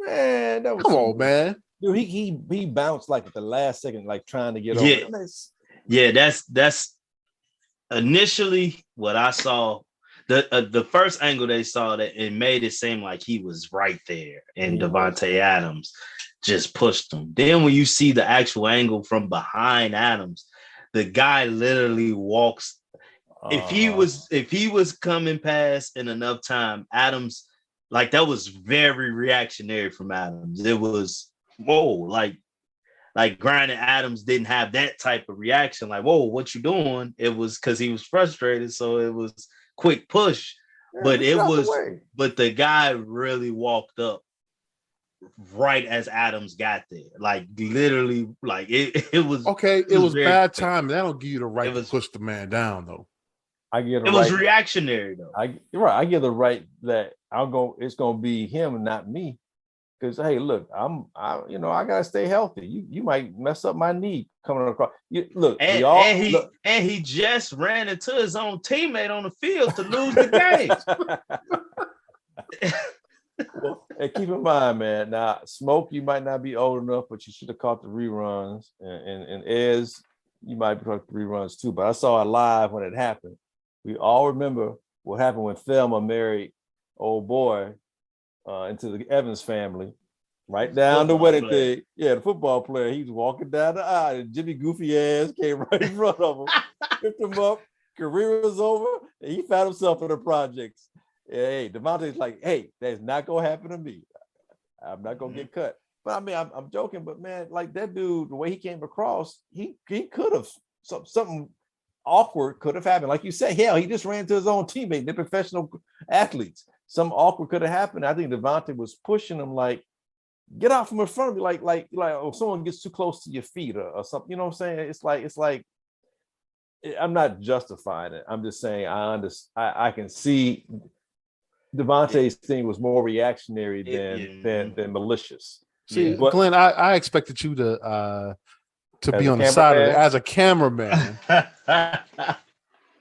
man. That was come on, man. Dude, he bounced like at the last second, like trying to get over. Yeah, that's initially what I saw. The first angle they saw, that it made it seem like he was right there, and Davante Adams just pushed him. Then when you see the actual angle from behind Adams, the guy literally walks. If he was coming past in enough time, Adams, like, that was very reactionary from Adams. It was like granted, Adams didn't have that type of reaction, like, whoa, what you doing? It was because he was frustrated, so it was quick push. But the guy really walked up right as Adams got there. Like, literally, like it was okay. It was bad time. That don't give you the right to push the man down, though. It was reactionary, though. I give the right that it's gonna be him and not me. Because, hey, look, I gotta stay healthy. You might mess up my knee coming across. He just ran into his own teammate on the field to lose the game. Well, and keep in mind, man. Now, Smoke, you might not be old enough, but you should have caught the reruns. And Ez, you might be caught the reruns too. But I saw it live when it happened. We all remember what happened when Thelma married old boy into the Evans family, right down the wedding thing. Yeah, the football player. He was walking down the aisle, and Jimmy goofy ass came right in front of him, picked him up. Career was over, and he found himself in the projects. Hey, Davante's like, hey, that's not gonna happen to me. I'm not gonna get cut. But I mean, I'm joking, but man, like that dude, the way he came across, he could have something awkward could have happened. Like you said, hell, he just ran to his own teammate. They're professional athletes. Some awkward could have happened. I think Davante was pushing him like, get out from in front of me, like someone gets too close to your feet or something. You know what I'm saying? It's like I'm not justifying it. I'm just saying I can see Davante's thing was more reactionary than malicious. See, but Glenn, I expected you to be on the side of it as a cameraman.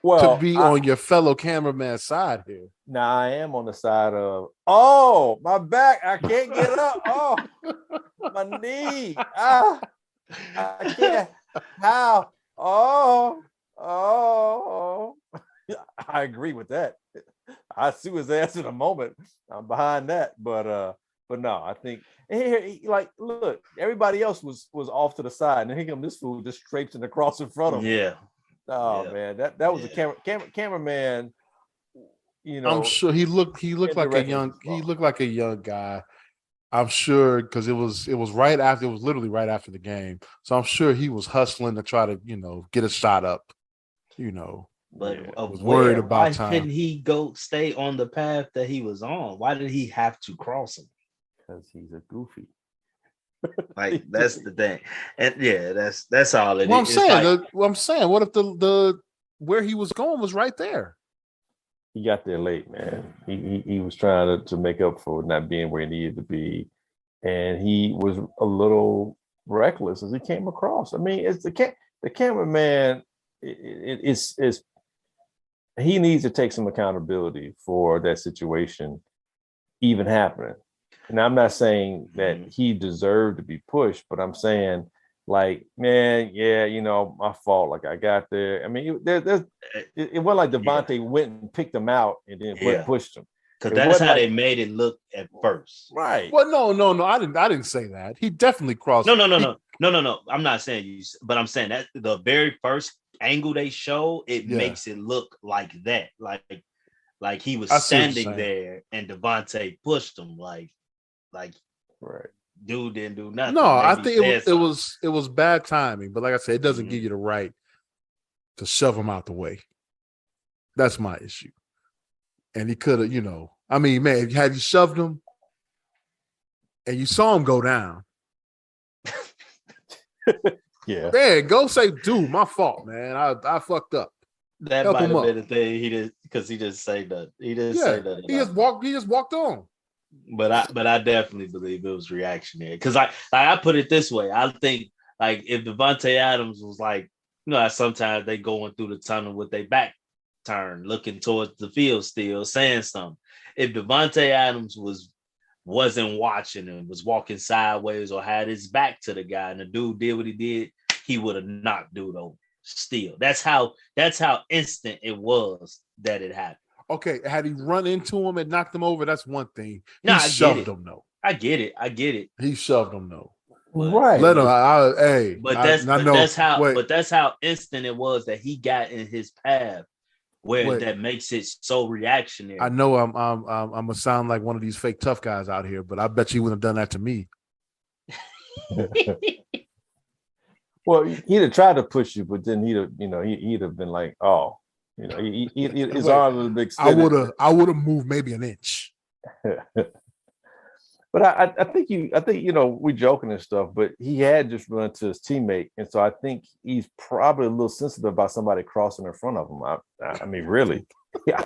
Well, to be on your fellow cameraman's side here. Now I am on the side of, oh, my back, I can't get up. Oh, My knee. I can't. How? Oh. I agree with that. I sue his ass in a moment. I'm behind that, but no, I think here, like, look, everybody else was off to the side, and here come this fool just traipsing across in front of him. Yeah. Oh man, that was a cameraman. You know, I'm sure he looked like a young guy. I'm sure because it was literally right after the game. So I'm sure he was hustling to try to, get a shot up, But was worried about why time. couldn't he go stay on the path that he was on? Why did he have to cross him? Because he's a goofy. Like, that's the thing. And yeah, that's all it well, is. I'm saying, what if the where he was going was right there? He got there late, man. He was trying to make up for not being where he needed to be, and he was a little reckless as he came across. I mean, it's the cameraman. It's he needs to take some accountability for that situation even happening. And I'm not saying that he deserved to be pushed, but I'm saying, like, man, yeah, my fault. Like, I got there. I mean, it wasn't like Davante went and picked him out and then pushed him. Because that's how they made it look at first. Right. Well, no. I didn't say that. He definitely crossed. No. I'm not saying you, but I'm saying that the very first angle they show, it makes it look like that. Like he was standing there and Davante pushed him. Like right. Dude didn't do nothing. No, I think it was bad timing. But like I said, it doesn't give you the right to shove him out the way. That's my issue. And he could have, I mean, man, had you shoved him and you saw him go down. Yeah. Man, go say, dude, my fault, man. I fucked up. That might have been the thing he did, because he didn't say that. He didn't say that. He just walked on. But I definitely believe it was reactionary. Because I put it this way. I think, like, if Davante Adams was like, sometimes they going through the tunnel with their back turned, looking towards the field still, saying something. If Davante Adams wasn't watching and was walking sideways or had his back to the guy and the dude did what he did, he would have knocked dude over still. That's how instant it was that it happened. Okay, had he run into him and knocked him over, that's one thing. No, He shoved him, though. I get it. He shoved him, though. Right. Let him. But that's how instant it was that he got in his path, where that makes it so reactionary. I know I'm gonna sound like one of these fake tough guys out here, but I bet you wouldn't have done that to me. Well, he'd have tried to push you, but then he'd have been like, oh. His arm was a big. I would have moved maybe an inch. But I think we joking and stuff, but he had just run into his teammate, and so I think he's probably a little sensitive about somebody crossing in front of him. I mean, really, and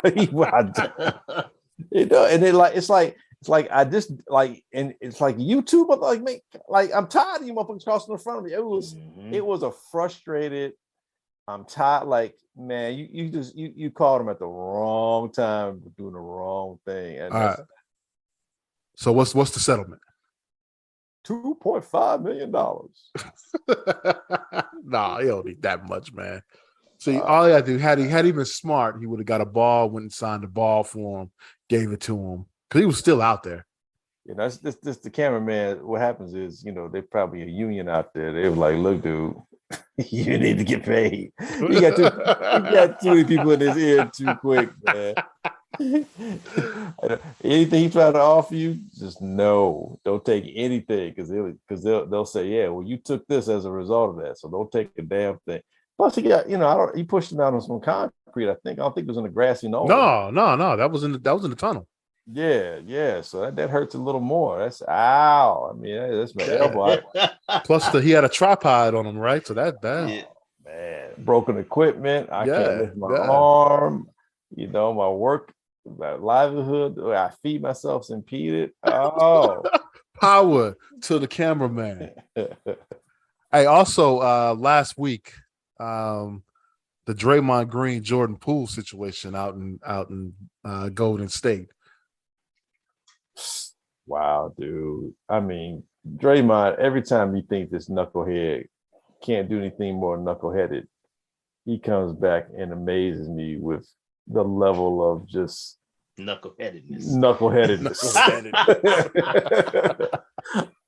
it's like I just like, and it's like YouTube, but like I'm tired of you motherfuckers crossing in front of me. It was a frustrated. I'm tired. Like, man, you called him at the wrong time for doing the wrong thing. And all right. So what's the settlement? $2.5 million. Nah, he don't need that much, man. See, all he had to do, had he been smart, he would have got a ball, went and signed the ball for him, gave it to him, because he was still out there. That's this the cameraman. What happens is, they probably a union out there. They were like, look, dude, you need to get paid. You got too many people in his ear too quick, man. Anything he try to offer you, just no, don't take anything, because they'll say, yeah, well, you took this as a result of that, so don't take a damn thing. Plus, he got, he pushed him out on some concrete. I don't think it was in the grassy knoll. No, that was in the tunnel. Yeah. So that hurts a little more. That's ow. I mean, that's my elbow. Plus, he had a tripod on him, right? So that bad. Yeah. Man, broken equipment. I can't lift my arm. My work, my livelihood. I feed myself's impeded. Oh, power to the cameraman. Hey, also last week, the Draymond Green Jordan Poole situation out in Golden State. Wow, dude. I mean, Draymond, every time you think this knucklehead can't do anything more knuckleheaded, he comes back and amazes me with the level of just Knuckleheadedness.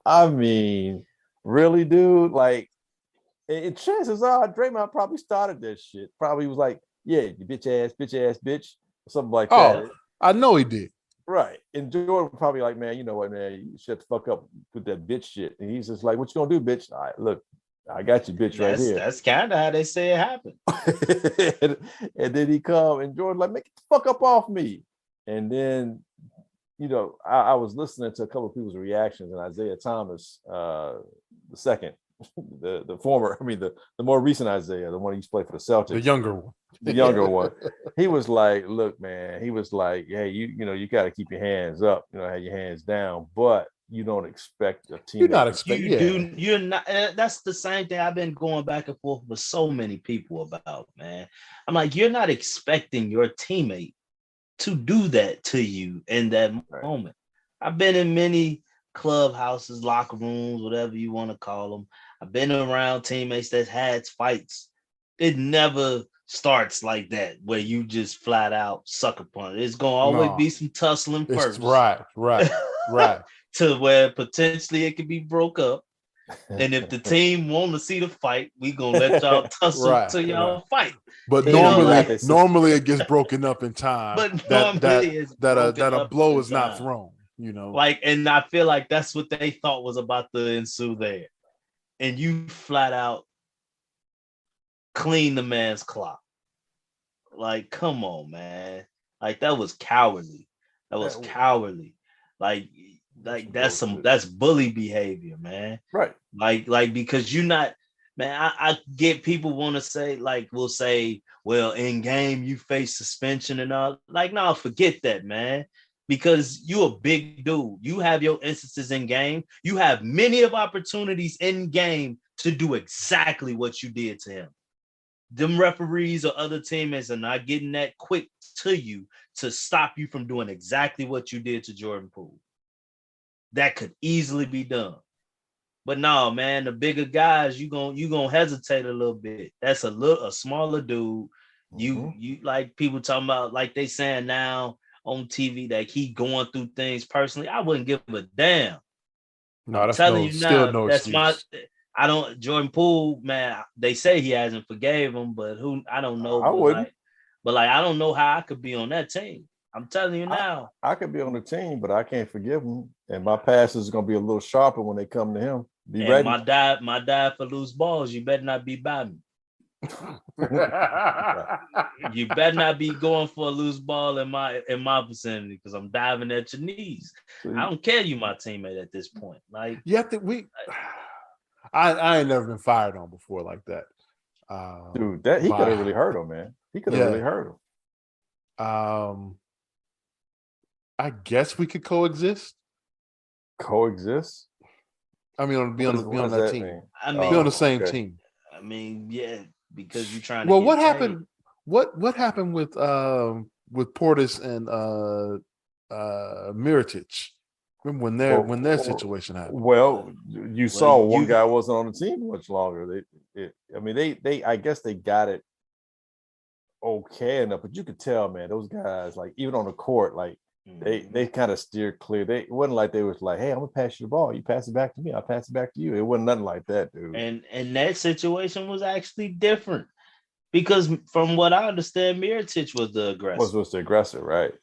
I mean, really, dude? Like, chances are Draymond probably started that shit. Probably was like, yeah, you bitch, bitch, or something like that. Oh, I know he did. Right. And Jordan probably like, man, you know what, man, you shut the fuck up with that bitch shit. And he's just like, what you gonna do, bitch? All right, look, I got you, bitch, right here. That's kind of how they say it happened. and then he come and Jordan like, make the fuck up off me. And then, I was listening to a couple of people's reactions, and Isaiah Thomas, the second, the former, the more recent Isaiah, the one who used to play for the Celtics, the younger one. He was like, look, man, he was like, hey, you got to keep your hands up, have your hands down, but you don't expect a team. You're not expecting. You're not. That's the same thing I've been going back and forth with so many people about, man. I'm like, you're not expecting your teammate to do that to you in that moment. I've been in many clubhouses, locker rooms, whatever you want to call them. I've been around teammates that had fights. It never starts like that where you just flat out sucker punch. It's gonna always be some tussling first. Right. To where potentially it could be broke up. And if the team want to see the fight, we gonna let y'all tussle till y'all fight. But normally it gets broken up in time. But that a blow is not thrown, Like, and I feel like that's what they thought was about to ensue there. And you flat out clean the man's clock. Like, come on, man. Like, that was cowardly. Like that's bully behavior, man. Right. Like because you're not, man. I get people want to say, like, we'll say, well, in game you face suspension and all. Like, no, forget that, man. Because you a big dude. You have your instances in game. You have many of opportunities in game to do exactly what you did to him. Them referees or other teammates are not getting that quick to you to stop you from doing exactly what you did to Jordan Poole. That could easily be done. But no, man, the bigger guys, you gonna hesitate a little bit. That's a smaller dude. You like people talking about, like they saying now on TV that he going through things personally. I wouldn't give a damn. No, that's telling you now. That's Jordan Poole, man. They say he hasn't forgave him, but I don't know. I wouldn't. But I don't know how I could be on that team. I'm telling you now. I could be on the team, but I can't forgive him. And my passes are gonna be a little sharper when they come to him. Be ready. My dive for loose balls. You better not be by me. You better not be going for a loose ball in my vicinity, because I'm diving at your knees. I don't care you my teammate at this point. Like, you have to. I ain't never been fired on before like that. Dude, that he could have really hurt him, man. He could have really hurt him. I guess we could coexist. Coexist? I mean, be on that team. Mean? I mean, be on the same team. I mean, yeah, because you're trying to. Well, what happened? What happened with Portis and Mirotic? Remember when their situation happened? Well, you saw one guy wasn't on the team much longer. They I guess they got it okay enough, but you could tell, man, those guys, like, even on the court, like, they kind of steered clear. It wasn't like they was like, hey, I'm gonna pass you the ball. You pass it back to me, I'll pass it back to you. It wasn't nothing like that, dude. And that situation was actually different, because from what I understand, Mirotic was the aggressor. Was the aggressor, right?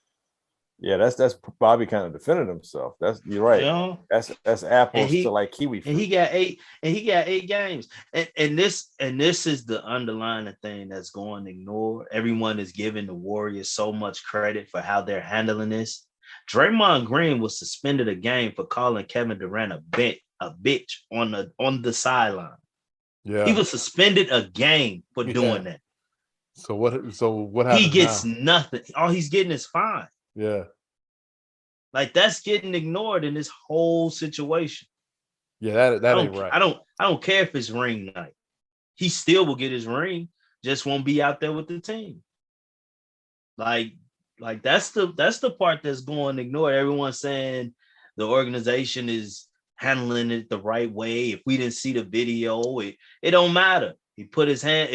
Yeah, that's Bobby kind of defended himself. You're right. That's apples to like kiwi fruit. And he got 8 games. And this is the underlying thing that's going ignored. Everyone is giving the Warriors so much credit for how they're handling this. Draymond Green was suspended a game for calling Kevin Durant a bitch on the sideline. Yeah, he was suspended a game for doing that. So what happens? He gets nothing. All he's getting is fine. Yeah. Like, that's getting ignored in this whole situation. Yeah, that ain't right. I don't care if it's ring night. He still will get his ring, just won't be out there with the team. Like that's the part that's going ignored. Everyone's saying the organization is handling it the right way. If we didn't see the video, it don't matter. He put his hand.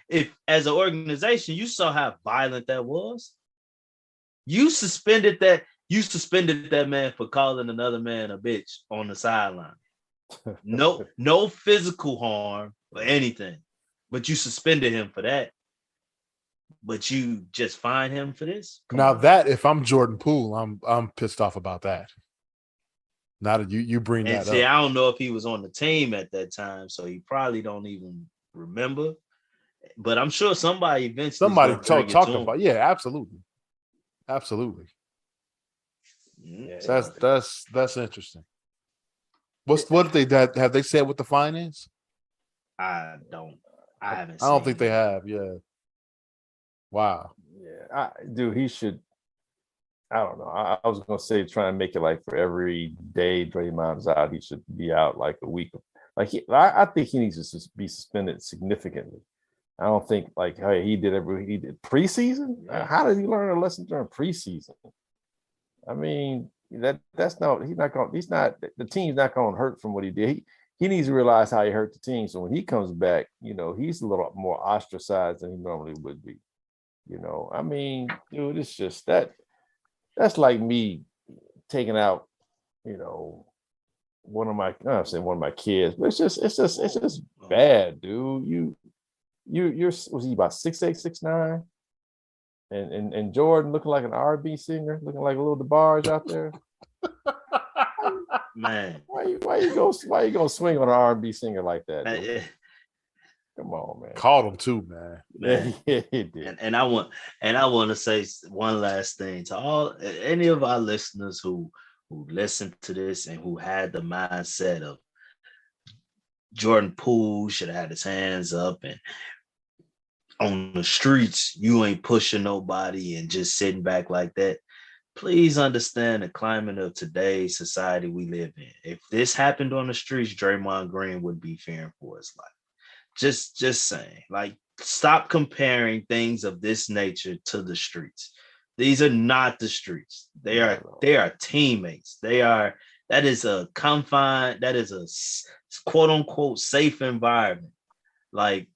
If as an organization you saw how violent that was, you suspended that. You suspended that man for calling another man a bitch on the sideline. No physical harm or anything, but you suspended him for that. But you just fine him for this? That if I'm Jordan Poole, I'm pissed off about that. Now that you bring that up. I don't know if he was on the team at that time, so he probably don't even remember. But I'm sure somebody eventually talk about. Yeah, absolutely. Yeah, that's interesting. What did they have they said what the fine is? I haven't. I don't think they have. Yeah. Wow. Yeah, dude, he should. I don't know. I was gonna say try and make it like for every day Draymond's out, he should be out like a week. Like I think he needs to be suspended significantly. I don't think like hey he did preseason. How did he learn a lesson during preseason? I mean that's not the team's not going to hurt from what he did. He needs to realize how he hurt the team. So when he comes back, he's a little more ostracized than he normally would be. I mean, dude, it's just that's like me taking out, one of my kids, but it's just bad, dude. You're was he about 6'8", 6'9"? And Jordan looking like an R&B singer, looking like a little DeBarge out there. Man, why you gonna swing on an R&B singer like that? Man, come on, man. Called him too, man. Yeah, he did. And I want to say one last thing to any of our listeners who listened to this and who had the mindset of Jordan Poole should have had his hands up and on the streets, you ain't pushing nobody and just sitting back like that. Please understand the climate of today's society we live in. If this happened on the streets, Draymond Green would be fearing for his life. Just saying, like, stop comparing things of this nature to the streets. These are not the streets. They are teammates. That is a confined, that is a quote unquote safe environment. Like,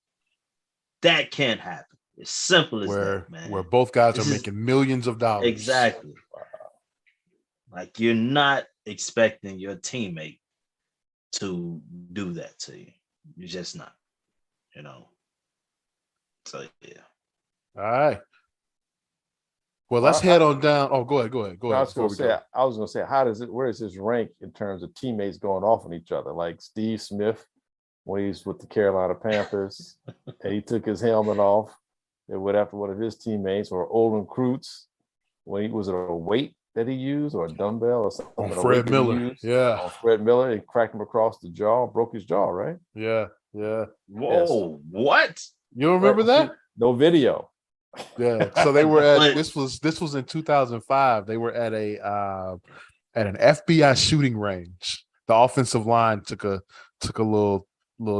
that can't happen. It's simple as that, man. Where both guys are making millions of dollars. Exactly. Like, you're not expecting your teammate to do that to you. You're just not, So, yeah. All right. Well, let's head on down. Oh, go ahead. I was going to say, where does this rank in terms of teammates going off on each other? Like Steve Smith, when he's with the Carolina Panthers, and he took his helmet off and went after one of his teammates, or Olin Kreutz, when he was a weight that he used or a dumbbell or something. On Fred Miller. Yeah. On Fred Miller, and cracked him across the jaw, broke his jaw, right? Yeah. Whoa, yes. What? You don't remember that? No video. Yeah. So they were at this was in 2005. They were at at an FBI shooting range. The offensive line took a little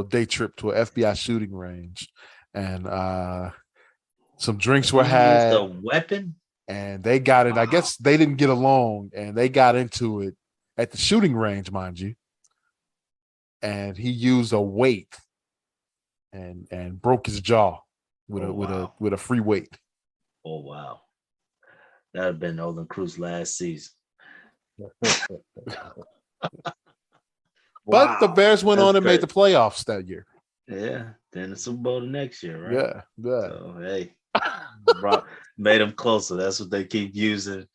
day trip to an FBI shooting range, and some drinks were had. A weapon, and they got it. I guess they didn't get along, and they got into it at the shooting range, mind you. And he used a weight and broke his jaw with a free weight. Oh wow, that'd have been Olin Kreutz last season. But the Bears went on and made the playoffs that year. Yeah, then the Super Bowl the next year, right? Yeah. So hey, made them closer. That's what they keep using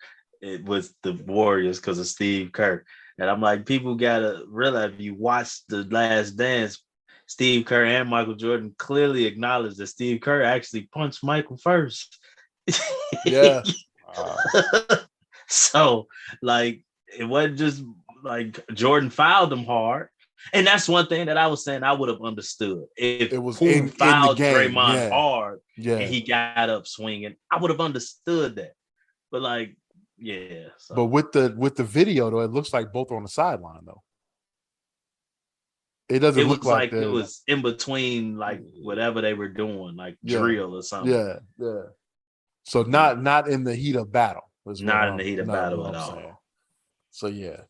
it with the Warriors because of Steve Kerr. And I'm like, people gotta realize if you watch The Last Dance, Steve Kerr and Michael Jordan clearly acknowledged that Steve Kerr actually punched Michael first. Yeah. So like it wasn't just like Jordan fouled him hard. And that's one thing that I was saying I would have understood. If it was Poole fouled Draymond yeah. hard and he got up swinging, I would have understood that. But like, yeah. So. But with the video though, it looks like both are on the sideline though. It doesn't look like it was in between like whatever they were doing, like drill or something. Yeah. So not in the heat of battle. Not in the heat of battle at all. Saying. So yeah.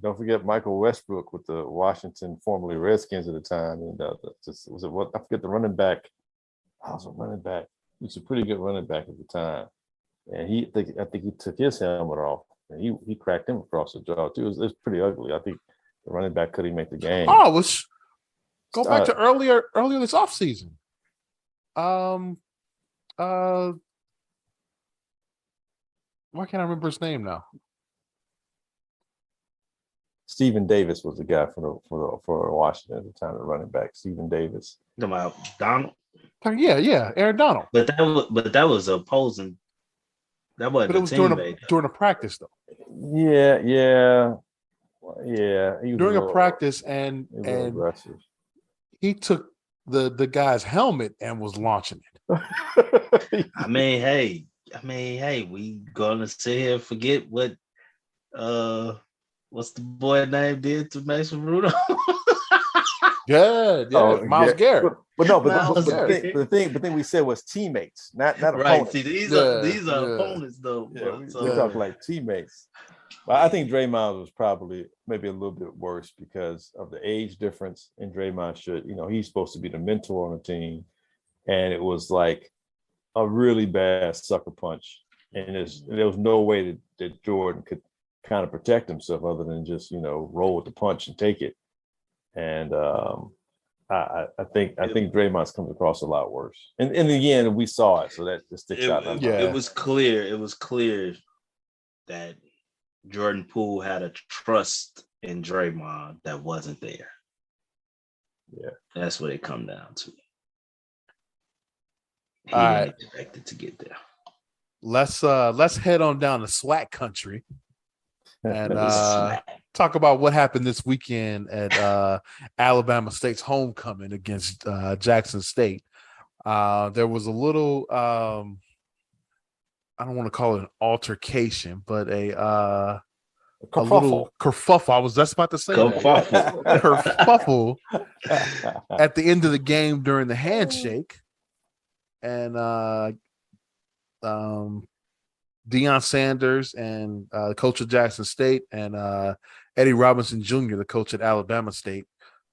Don't forget Michael Westbrook with the Washington, formerly Redskins at the time, and was it what I forget the running back. I was a running back. He was a pretty good running back at the time, and I think he took his helmet off, and he cracked him across the jaw too. It was pretty ugly. I think the running back couldn't make the game. Oh, let's go back to earlier this offseason. Why can't I remember his name now? Stephen Davis was the guy for Washington at the time, the running back. Stephen Davis. About Donald. Yeah, Aaron Donald. But that was opposing. That wasn't. But it was during a practice though. Yeah. During a practice, and he took the guy's helmet and was launching it. I mean, hey, we gonna sit here and forget what what's the boy name did to Mason Rudolph? Myles Garrett. But the thing we said was teammates, not opponents. Right. See, these are opponents though. Yeah, we talk like teammates. But I think Draymond was probably maybe a little bit worse because of the age difference. And Draymond he's supposed to be the mentor on the team, and it was like a really bad sucker punch, and there was no way that Jordan could kind of protect himself other than just roll with the punch and take it. And I think Draymond's comes across a lot worse. And in the end, we saw it, so that just sticks out. It was clear. It was clear that Jordan Poole had a trust in Draymond that wasn't there. Yeah, that's what it come down to. He didn't expect it to get there. Let's head on down to SWAC country and talk about what happened this weekend at Alabama State's homecoming against Jackson State. There was a little I don't want to call it an altercation, but a little kerfuffle. I was just about to say kerfuffle at the end of the game during the handshake, and Deion Sanders and the coach of Jackson State and Eddie Robinson Jr., the coach at Alabama State.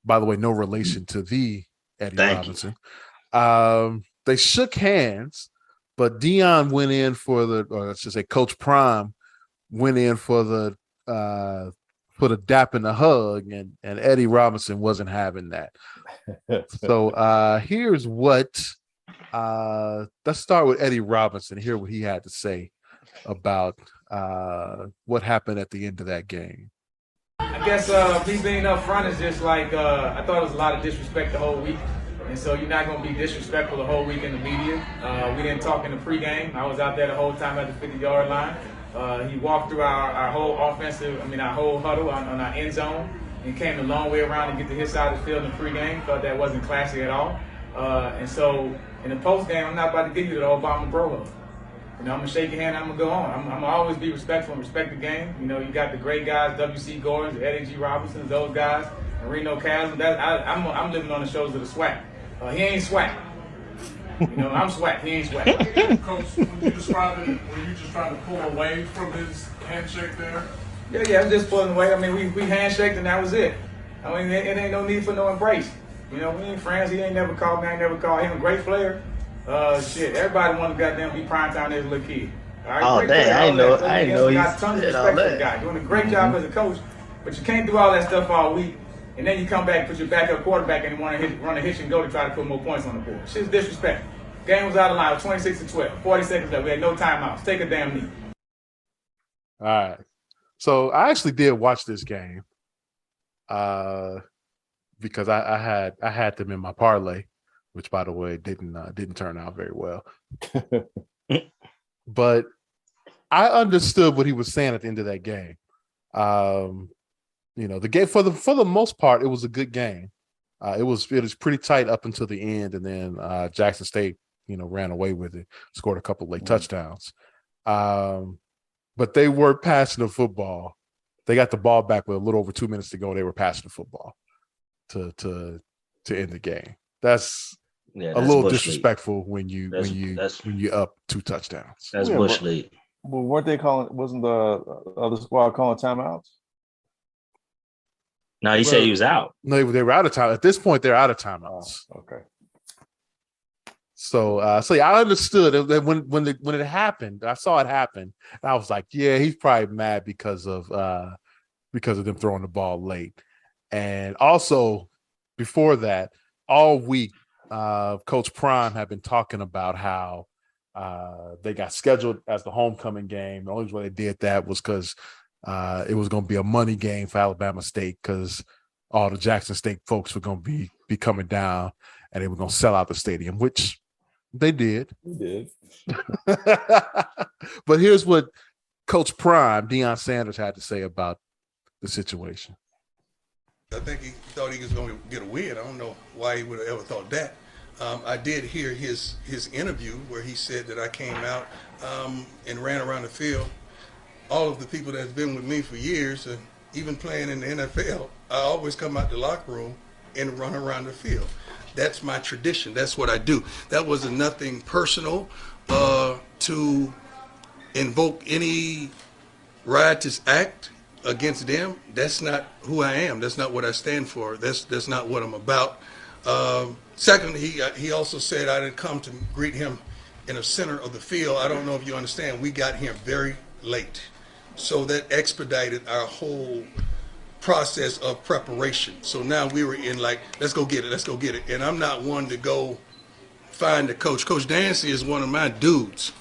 By the way, no relation to the Eddie Robinson. They shook hands. But Deion went in for Coach Prime went in for the dap and the hug, and Eddie Robinson wasn't having that. So here's what. Let's start with Eddie Robinson. Hear what he had to say about what happened at the end of that game. I guess me being up front is just like I thought it was a lot of disrespect the whole week. And so you're not going to be disrespectful the whole week in the media. We didn't talk in the pregame. I was out there the whole time at the 50-yard line. He walked through our whole our whole huddle on our end zone and came a long way around to get to his side of the field in the pregame. Thought that wasn't classy at all. And so in the postgame, I'm not about to give you the Obama bro hug. I'm going to shake your hand and I'm going to go on. I'm going to always be respectful and respect the game. You got the great guys, W.C. Gordons, Eddie G. Robinsons, those guys, and Reno Chasm. I'm living on the shoulders of the SWAC. He ain't SWAC. I'm SWAC. He ain't SWAC. Coach, when you describe it, were you just trying to pull away from his handshake there? Yeah, I'm just pulling away. I mean, we handshaked and that was it. I mean, it ain't no need for no embrace. We ain't friends. He ain't never called me. I ain't never called him. A great player. Everybody wanted to goddamn be prime time as a little kid. All right, I ain't know he's got tons of respect for the guy. Doing a great job as a coach, but you can't do all that stuff all week. And then you come back, put your backup quarterback, and want to run a hitch and go to try to put more points on the board. Shit's disrespect. Game was out of line. 26-12. 40 seconds left. We had no timeouts. Take a damn knee. All right. So I actually did watch this game because I had them in my parlay, which, by the way, didn't turn out very well. But I understood what he was saying at the end of that game. The game for the most part, it was a good game. It was pretty tight up until the end, and then Jackson State, ran away with it, scored a couple late touchdowns. But they were passing the football. They got the ball back with a little over 2 minutes to go. They were passing the football to end the game. That's a little disrespectful when you up 2 touchdowns. That's Bush League. Well, weren't they calling? Wasn't the other squad calling timeouts? No, he said he was out. No, they were out of time. At this point, they're out of timeouts. Oh, okay. So yeah, I understood that when it happened. I saw it happen, and I was like, yeah, he's probably mad because of them throwing the ball late. And also before that, all week, Coach Prime had been talking about how they got scheduled as the homecoming game. The only reason they did that was because it was going to be a money game for Alabama State, because all the Jackson State folks were going to be coming down, and they were going to sell out the stadium, which they did. They did. But here's what Coach Prime, Deion Sanders, had to say about the situation. I think he thought he was going to get a win. I don't know why he would have ever thought that. I did hear his interview where he said that I came out and ran around the field. All of the people that's been with me for years, and even playing in the NFL, I always come out the locker room and run around the field. That's my tradition. That's what I do. That wasn't nothing personal to invoke any riotous act against them. That's not who I am. That's not what I stand for. That's not what I'm about. Secondly, he also said I didn't come to greet him in the center of the field. I don't know if you understand. We got here very late, so that expedited our whole process of preparation. So now we were in like, let's go get it. And I'm not one to go find the coach. Coach Dancy is one of my dudes.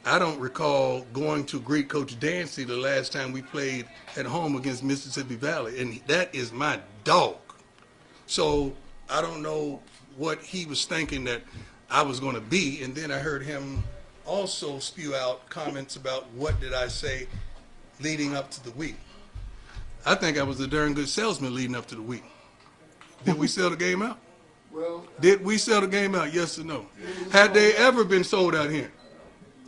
I don't recall going to greet Coach Dancy the last time we played at home against Mississippi Valley, and that is my dog. So I don't know what he was thinking that I was going to be. And then I heard him also spew out comments about what did I say leading up to the week. I think I was a darn good salesman leading up to the week. Did we sell the game out? Well, Did we sell the game out, yes or no? Had they ever been sold out here?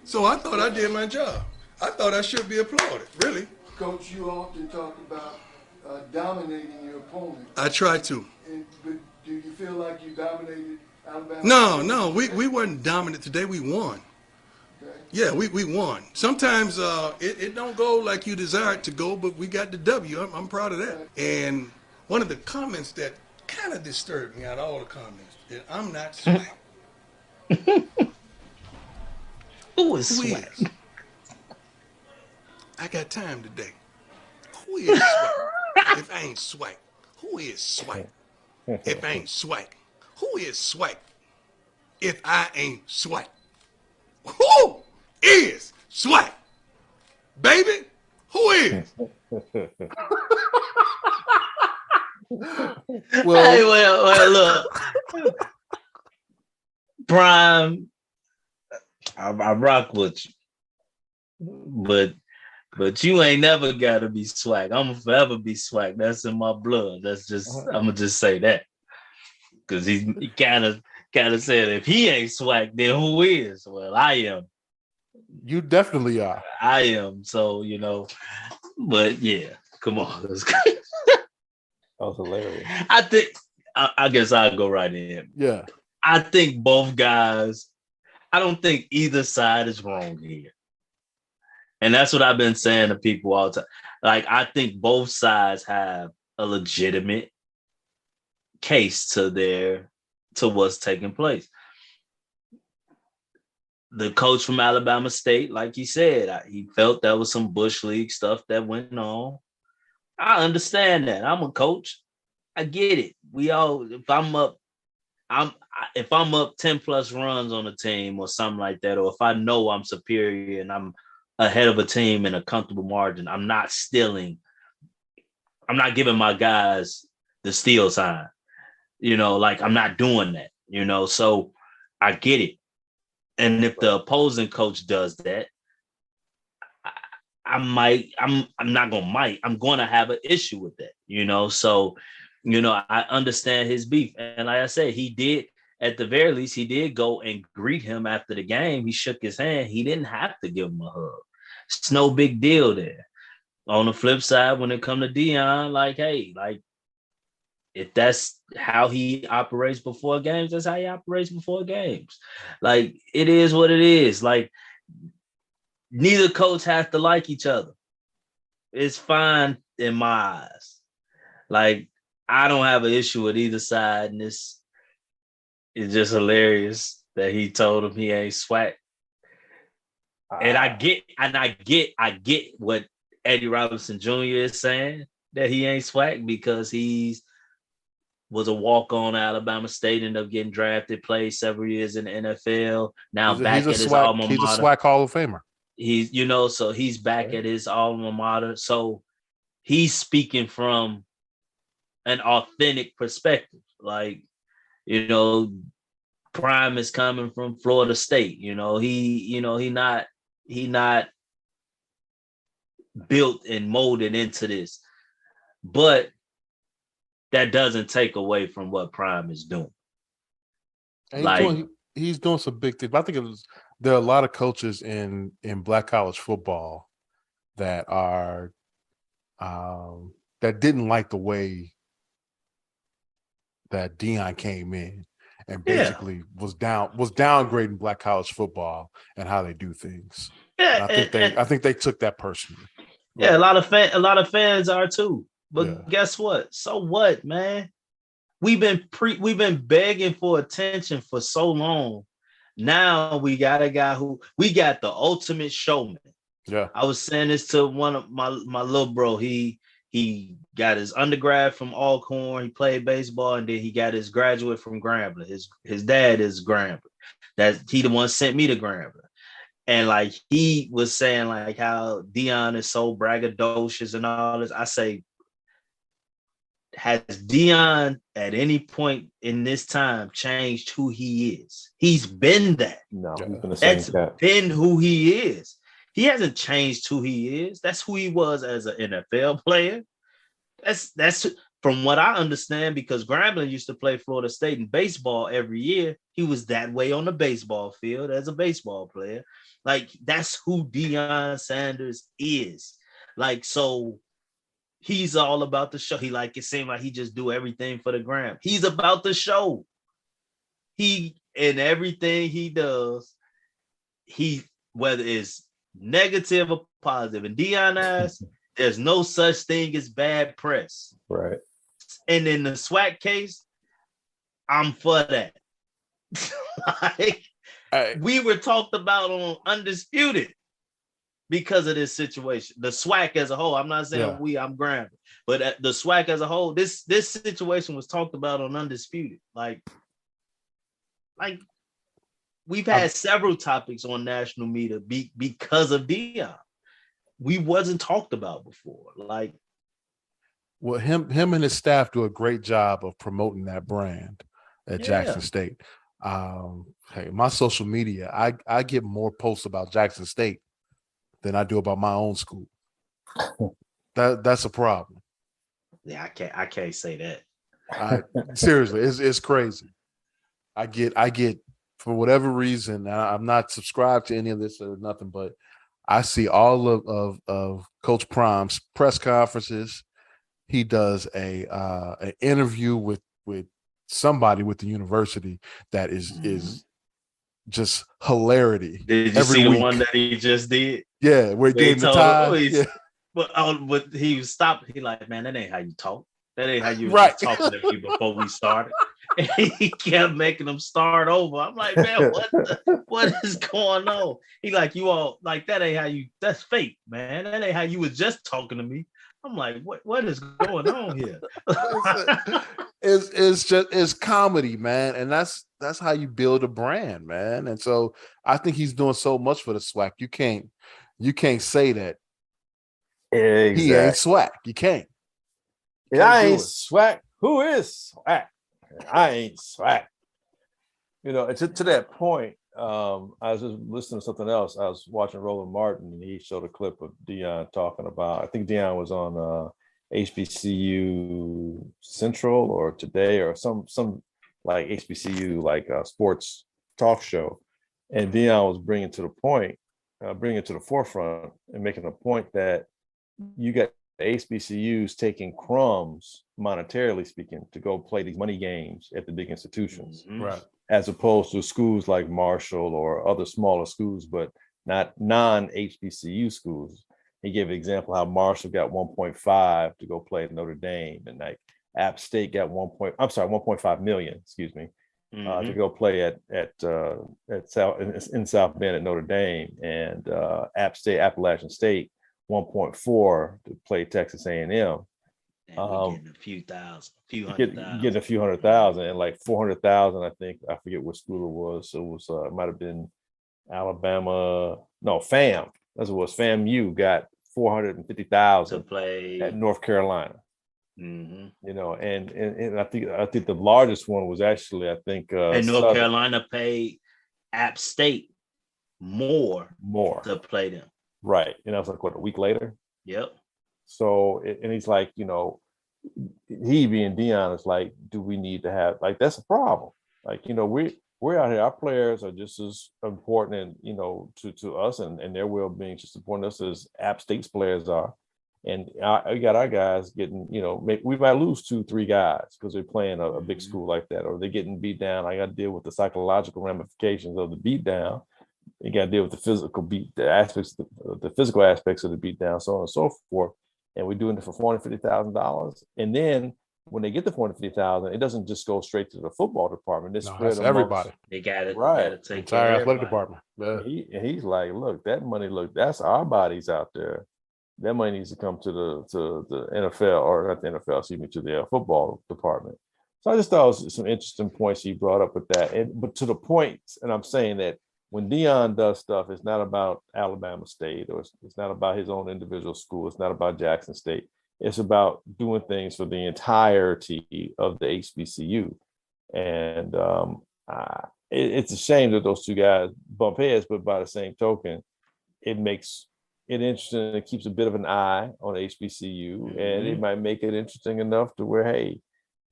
So I thought I did my job. I thought I should be applauded, really. Coach, you often talk about dominating your opponent. I try to. But do you feel like you dominated Alabama? No, we weren't dominant today. We won. Okay. Yeah, we won. Sometimes it don't go like you desire it to go, but we got the W. I'm proud of that. And one of the comments that kind of disturbed me out of all the comments is I'm not SWAC. Who is SWAC? I got time today. Who is SWAC? If I ain't SWAC, who is SWAC? If I ain't SWAC, who is SWAC? If I ain't SWAC, who is SWAC? Baby, who is? Well, look. Prime, I rock with you. But you ain't never gotta be SWAC. I'm gonna forever be SWAC. That's in my blood. That's just I'm gonna just say that. Cause he kind of said if he ain't SWAC, then who is? Well, I am. You definitely are. I am. So, but yeah, come on. Let's go. That was hilarious. I think I guess I'll go right in. Yeah. I think both guys, I don't think either side is wrong here. And that's what I've been saying to people all the time. Like, I think both sides have a legitimate case to what's taking place. The coach from Alabama State, like he said, he felt there was some Bush League stuff that went on. I understand that. I'm a coach. I get it. If I'm up 10 plus runs on a team or something like that, or if I know I'm superior and I'm ahead of a team in a comfortable margin, I'm not stealing. I'm not giving my guys the steal sign. I'm not doing that, so I get it. And if the opposing coach does that, I'm going to have an issue with that, so, I understand his beef. And like I said, he did, at the very least, he did go and greet him after the game. He shook his hand. He didn't have to give him a hug. It's no big deal there. On the flip side, when it comes to Deion, if that's how he operates before games, that's how he operates before games. It is what it is. Neither coach has to like each other. It's fine in my eyes. Like, I don't have an issue with either side, and this is just hilarious that he told him he ain't SWAC. And I get what Eddie Robinson Jr. is saying, that he ain't SWAC because he's was a walk-on at Alabama State, ended up getting drafted, played several years in the NFL. Now back at his alma mater. He's a SWAC Hall of Famer. He's, so he's back at his alma mater. So he's speaking from an authentic perspective. Like, Prime is coming from Florida State. He not built and molded into this. But that doesn't take away from what Prime is doing. He's doing some big things. But I think there are a lot of coaches in Black college football that are that didn't like the way that Deion came in and basically was downgrading Black college football and how they do things. Yeah, I think they took that personally. Yeah, a lot of fans are too. But guess what? So what, man? We've been begging for attention for so long. Now we got a guy we got the ultimate showman. Yeah. I was saying this to one of my little bro. He got his undergrad from Alcorn. He played baseball, and then he got his graduate from Grambling. His dad is Grambling. He the one sent me to Grambling. And like he was saying like how Deion is so braggadocious and all this. I say, has Deion at any point in this time changed who he is? He's been that. No, he's been the same That's guy. been who he is. He hasn't changed who he is. That's who he was as an NFL player. That's from what I understand, because Grambling used to play Florida State in baseball every year. He was that way on the baseball field as a baseball player. Like, that's who Deion Sanders is. Like, so he's all about the show. It seemed like he just do everything for the gram. He's about the show. In everything he does, whether it's negative or positive, and Deion eyes, there's no such thing as bad press. Right. And in the SWAC case, I'm for that. We were talked about on Undisputed because of this situation. The SWAC as a whole. I'm not saying I'm Grambling, but the SWAC as a whole, this situation was talked about on Undisputed. Like we've had several topics on national media because of Deion. We wasn't talked about before. Like, well, him and his staff do a great job of promoting that brand at Jackson State. Hey, my social media, I get more posts about Jackson State than I do about my own school. That's a problem. Yeah, I can't say that. Seriously, it's crazy. I get for whatever reason, I'm not subscribed to any of this or nothing, but I see all of Coach Prime's press conferences. He does an interview with somebody with the university that is just hilarity. Did you see the one that he just did? Yeah, where he gave the time. But he was stopped. He like, man, that ain't how you talk. That ain't how you were just talking to me before we started. And he kept making them start over. I'm like, man, what is going on? He like, you all like that ain't how you. That's fake, man. That ain't how you was just talking to me. I'm like, what is going on here? It's comedy, man, and that's how you build a brand, man. And so I think he's doing so much for the SWAC. You can't say that he ain't SWAC. You can't. I ain't SWAC. Who is SWAC? I ain't SWAC. To that point, I was just listening to something else. I was watching Roland Martin, and he showed a clip of Deion talking about, I think Deion was on HBCU Central or Today or some like HBCU like sports talk show. And Deion was bringing to the forefront and making a point that you got the HBCUs taking crumbs, monetarily speaking, to go play these money games at the big institutions. Mm-hmm. Right. As opposed to schools like Marshall or other smaller schools, but not non-HBCU schools. he gave an example how Marshall got 1.5 to go play at Notre Dame, and like App State got 1.5 million, excuse me, to go play at South Bend at Notre Dame, and Appalachian State 1.4 to play Texas A&M. Getting a few getting a few hundred thousand, and like 400,000, I think, I forget what school it was. So it was it might have been Alabama. No, FAM. That's what it was. FAMU got 450,000 to play at North Carolina. You know, and I think the largest one was actually, I think, and North Carolina paid App State more to play them. Right, and that was like what, a week later. Yep. So, and he's like, you know, he being Deion is like, do we need to have, like, that's a problem. Like, you know, we're out here, our players are just as important, and you know, to us and their well-being just as important to us as App State's players are. And we got our guys getting, you know, we might lose 2-3 guys because they're playing a big school like that, or they're getting beat down. I got to deal with the psychological ramifications of the beat down. You got to deal with the physical the physical aspects of the beat down, so on and so forth. And we're doing it for $450,000. And then when they get the $450,000, it doesn't just go straight to the football department. It's spread amongst everybody. They got it right. Take entire care of athletic everybody. department. Yeah. He's like, look, that money, that's our bodies out there. That money needs to come to the NFL, or not the NFL, excuse me, to the football department. So I just thought it was some interesting points he brought up with that. But to the point, and I'm saying that when Deion does stuff, it's not about Alabama State, or it's not about his own individual school. It's not about Jackson State. It's about doing things for the entirety of the HBCU. And it's a shame that those two guys bump heads, but by the same token, it makes it interesting. It keeps a bit of an eye on HBCU, and it might make it interesting enough to where, hey,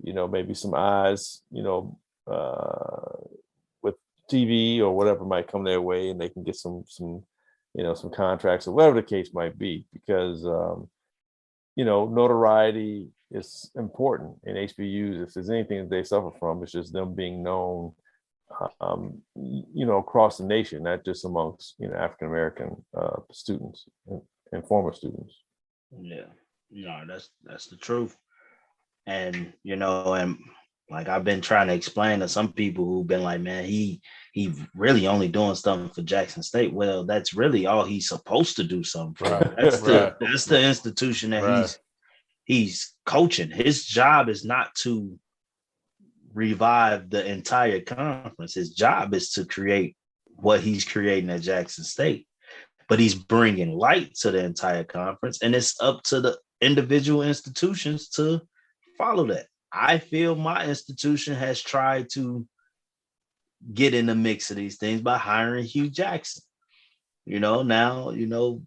you know, maybe some eyes, you know, with TV or whatever might come their way, and they can get some, you know, some contracts or whatever the case might be, because, you know, notoriety is important in HBCUs. If there's anything that they suffer from, it's just them being known, you know, across the nation, not just amongst, you know, African-American students and former students. Yeah, no, that's the truth. And, you know, and like I've been trying to explain to some people who've been like, man, he really only doing something for Jackson State. Well, that's really all he's supposed to do something for. Right. That's the institution that he's coaching. His job is not to revive the entire conference. His job is to create what he's creating at Jackson State. But he's bringing light to the entire conference, and it's up to the individual institutions to follow that. I feel my institution has tried to get in the mix of these things by hiring Hugh Jackson. You know, now, you know,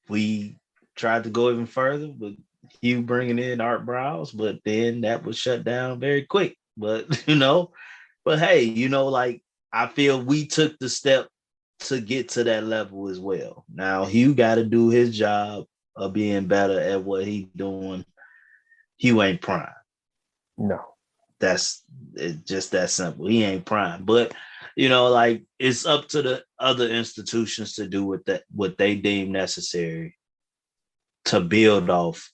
we tried to go even further with Hugh bringing in Art Browse, but then that was shut down very quick. But, you know, but hey, you know, like, I feel we took the step to get to that level as well. Now, Hugh got to do his job of being better at what he's doing. Hugh ain't prime. No. It's just that simple. He ain't prime. But, you know, like, it's up to the other institutions to do what they deem necessary to build off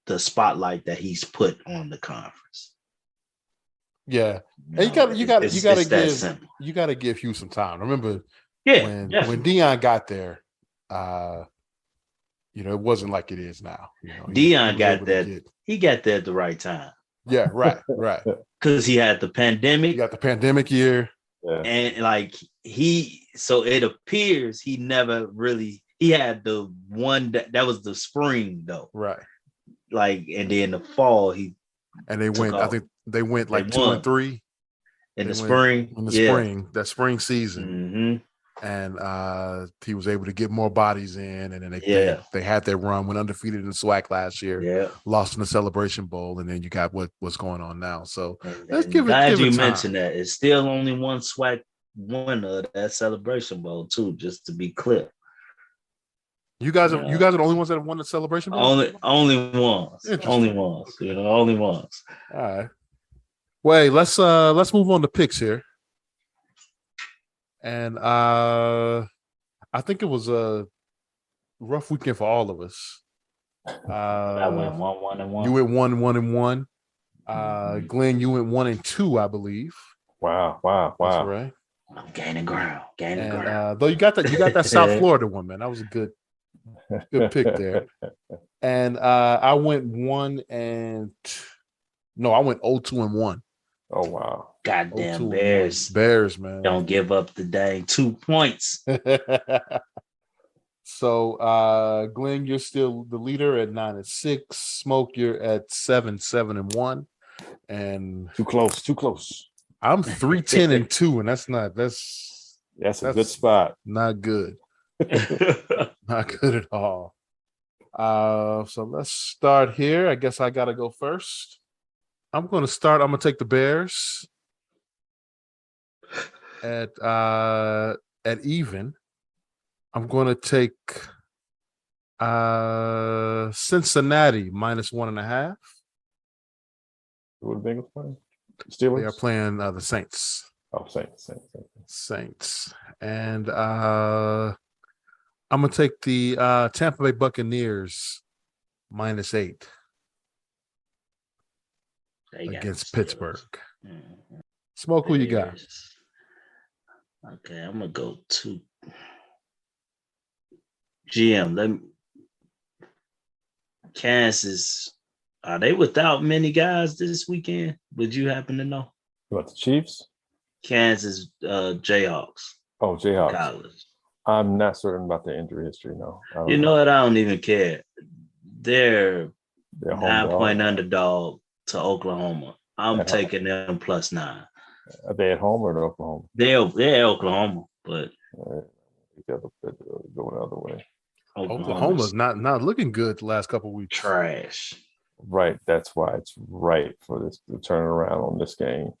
the spotlight that he's put on the conference. Yeah, and you got to give Hugh some time. Remember, when Deion got there, you know, it wasn't like it is now. You know, Deion got that. He got there at the right time. Yeah, right. Because he had the pandemic. He got the pandemic year, and like so it appears he never really. He had the one that was the spring though, right? Like, and then the fall they went. I think they went like 2-3 in the spring. That spring season, and he was able to get more bodies in, and then they had their run, went undefeated in the SWAC last year, lost in the Celebration Bowl, and then you got what's going on now. So let's give it. Glad you time. mentioned that. It's still only one SWAC winner of that Celebration Bowl too, just to be clear. You guys are the only ones that have won the Celebration Bowl? Only ones. Only ones. You know, only ones. All right. Wait, let's move on to picks here. And I think it was rough weekend for all of us. I went 1-1-1. You went 1-1-1. Glenn, you went 1-2, I believe. Wow. That's right. I'm gaining ground. Though you got that South Florida one, man. That was a good pick there. And I went 1-2. No, I went 0-2-1. Oh wow. Goddamn Bears. Bears, man. Don't give up the dang 2 points. So Glenn, you're still the leader at 9-6. Smoke, you're at 7-1. And too close. I'm 3-10-2, and that's a good spot. Not good. Not good at all. So let's start here. I guess I gotta go first. I'm going to take the Bears at even. I'm going to take Cincinnati -1.5. Who are the Bengals playing? Steelers? They are playing the Saints. Oh, Saints. And I'm going to take the Tampa Bay Buccaneers -8 against Pittsburgh. Mm-hmm. Smoke, who you got? Okay, I'm going to go to GM. Kansas, are they without many guys this weekend? Would you happen to know? What, the Chiefs? Kansas Jayhawks. Oh, Jayhawks. College. I'm not certain about the injury history, no. You know what? I don't even care. They're 9-point underdog to Oklahoma. I'm taking them +9. Are they at home or at Oklahoma? They're at Oklahoma, but you got to go the other way. Oklahoma's not looking good the last couple of weeks. Trash. Right. That's why it's right for this to turn around on this game.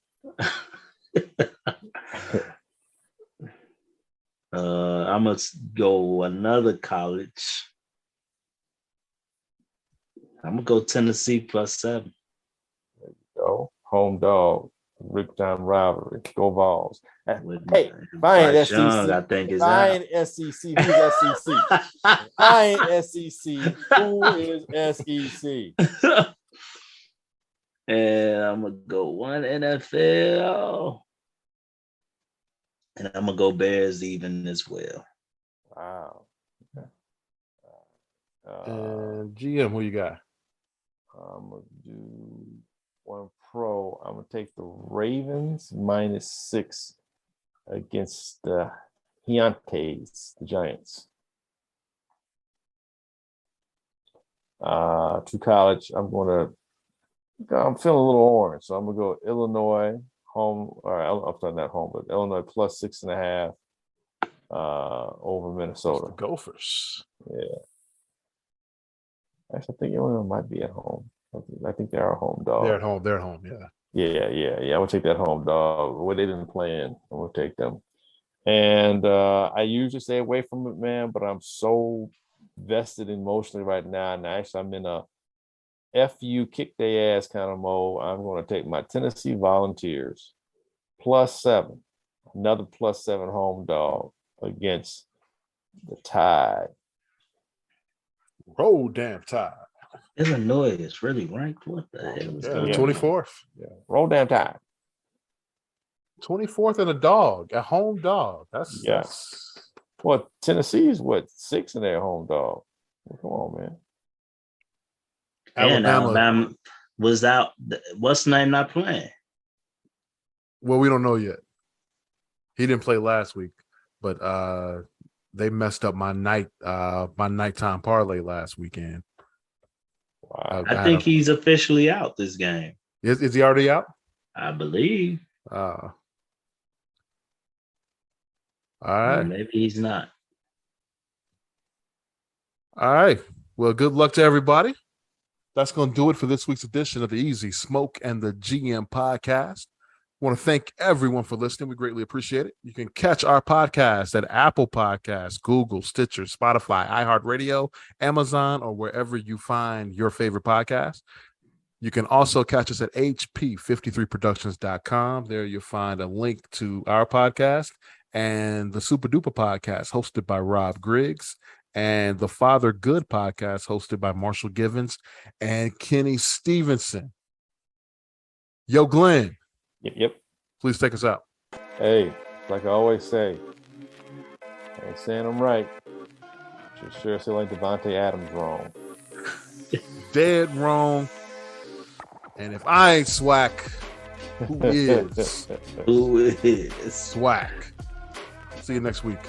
I must go another college. I'm gonna go Tennessee +7. There you go. Home dog. Rip time rivalry. Go Vols. Hey, if I ain't SEC, I think if I ain't SEC, who's SEC? If I ain't SEC, who is SEC? And I'm gonna go one NFL. And I'm gonna go Bears even as well. Wow. And GM, who you got? I'm gonna do one pro. I'm gonna take the Ravens -6 against the Giants, the Giants. To college, I'm feeling a little orange, so I'm gonna go Illinois home. Or I'm sorry, not home, but Illinois +6.5 over Minnesota. Gophers. Yeah. Actually, I think Illinois might be at home. I think they are a home dog. They're at home. Yeah. Yeah. I'm gonna take that home dog. What they've been playing, I'm gonna take them. And I usually stay away from it, man, but I'm so vested emotionally right now. And actually, I'm in a FU kick their ass kind of mode. I'm gonna take my Tennessee Volunteers +7, another +7 home dog against the Tide. Roll damn Tide. Illinois is really ranked. What the hell is going on? 24th. Yeah. Roll damn Tide. 24th and a home dog. That's Well, Tennessee's 6 in their home dog. Well, come on, man. And Alabama was out. What's the name not playing? Well, we don't know yet. He didn't play last week, but they messed up my nighttime parlay last weekend. Wow. I think he's officially out this game. Is he already out? I believe. All right. Maybe he's not. All right. Well, good luck to everybody. That's going to do it for this week's edition of the Easy Smoke and the GM podcast. I want to thank everyone for listening. We greatly appreciate it. You can catch our podcast at Apple Podcasts, Google, Stitcher, Spotify, iHeartRadio, Amazon, or wherever you find your favorite podcast. You can also catch us at hp53productions.com. There you'll find a link to our podcast and the Super Duper podcast hosted by Rob Griggs and the Father Good podcast hosted by Marshall Givens and Kenny Stevenson. Yo, Glenn. Yep. Please take us out. Hey, like I always say, I ain't saying I'm right. Just sure say like Davante Adams wrong. Dead wrong. And if I ain't SWAC, who is? Who is? SWAC. See you next week.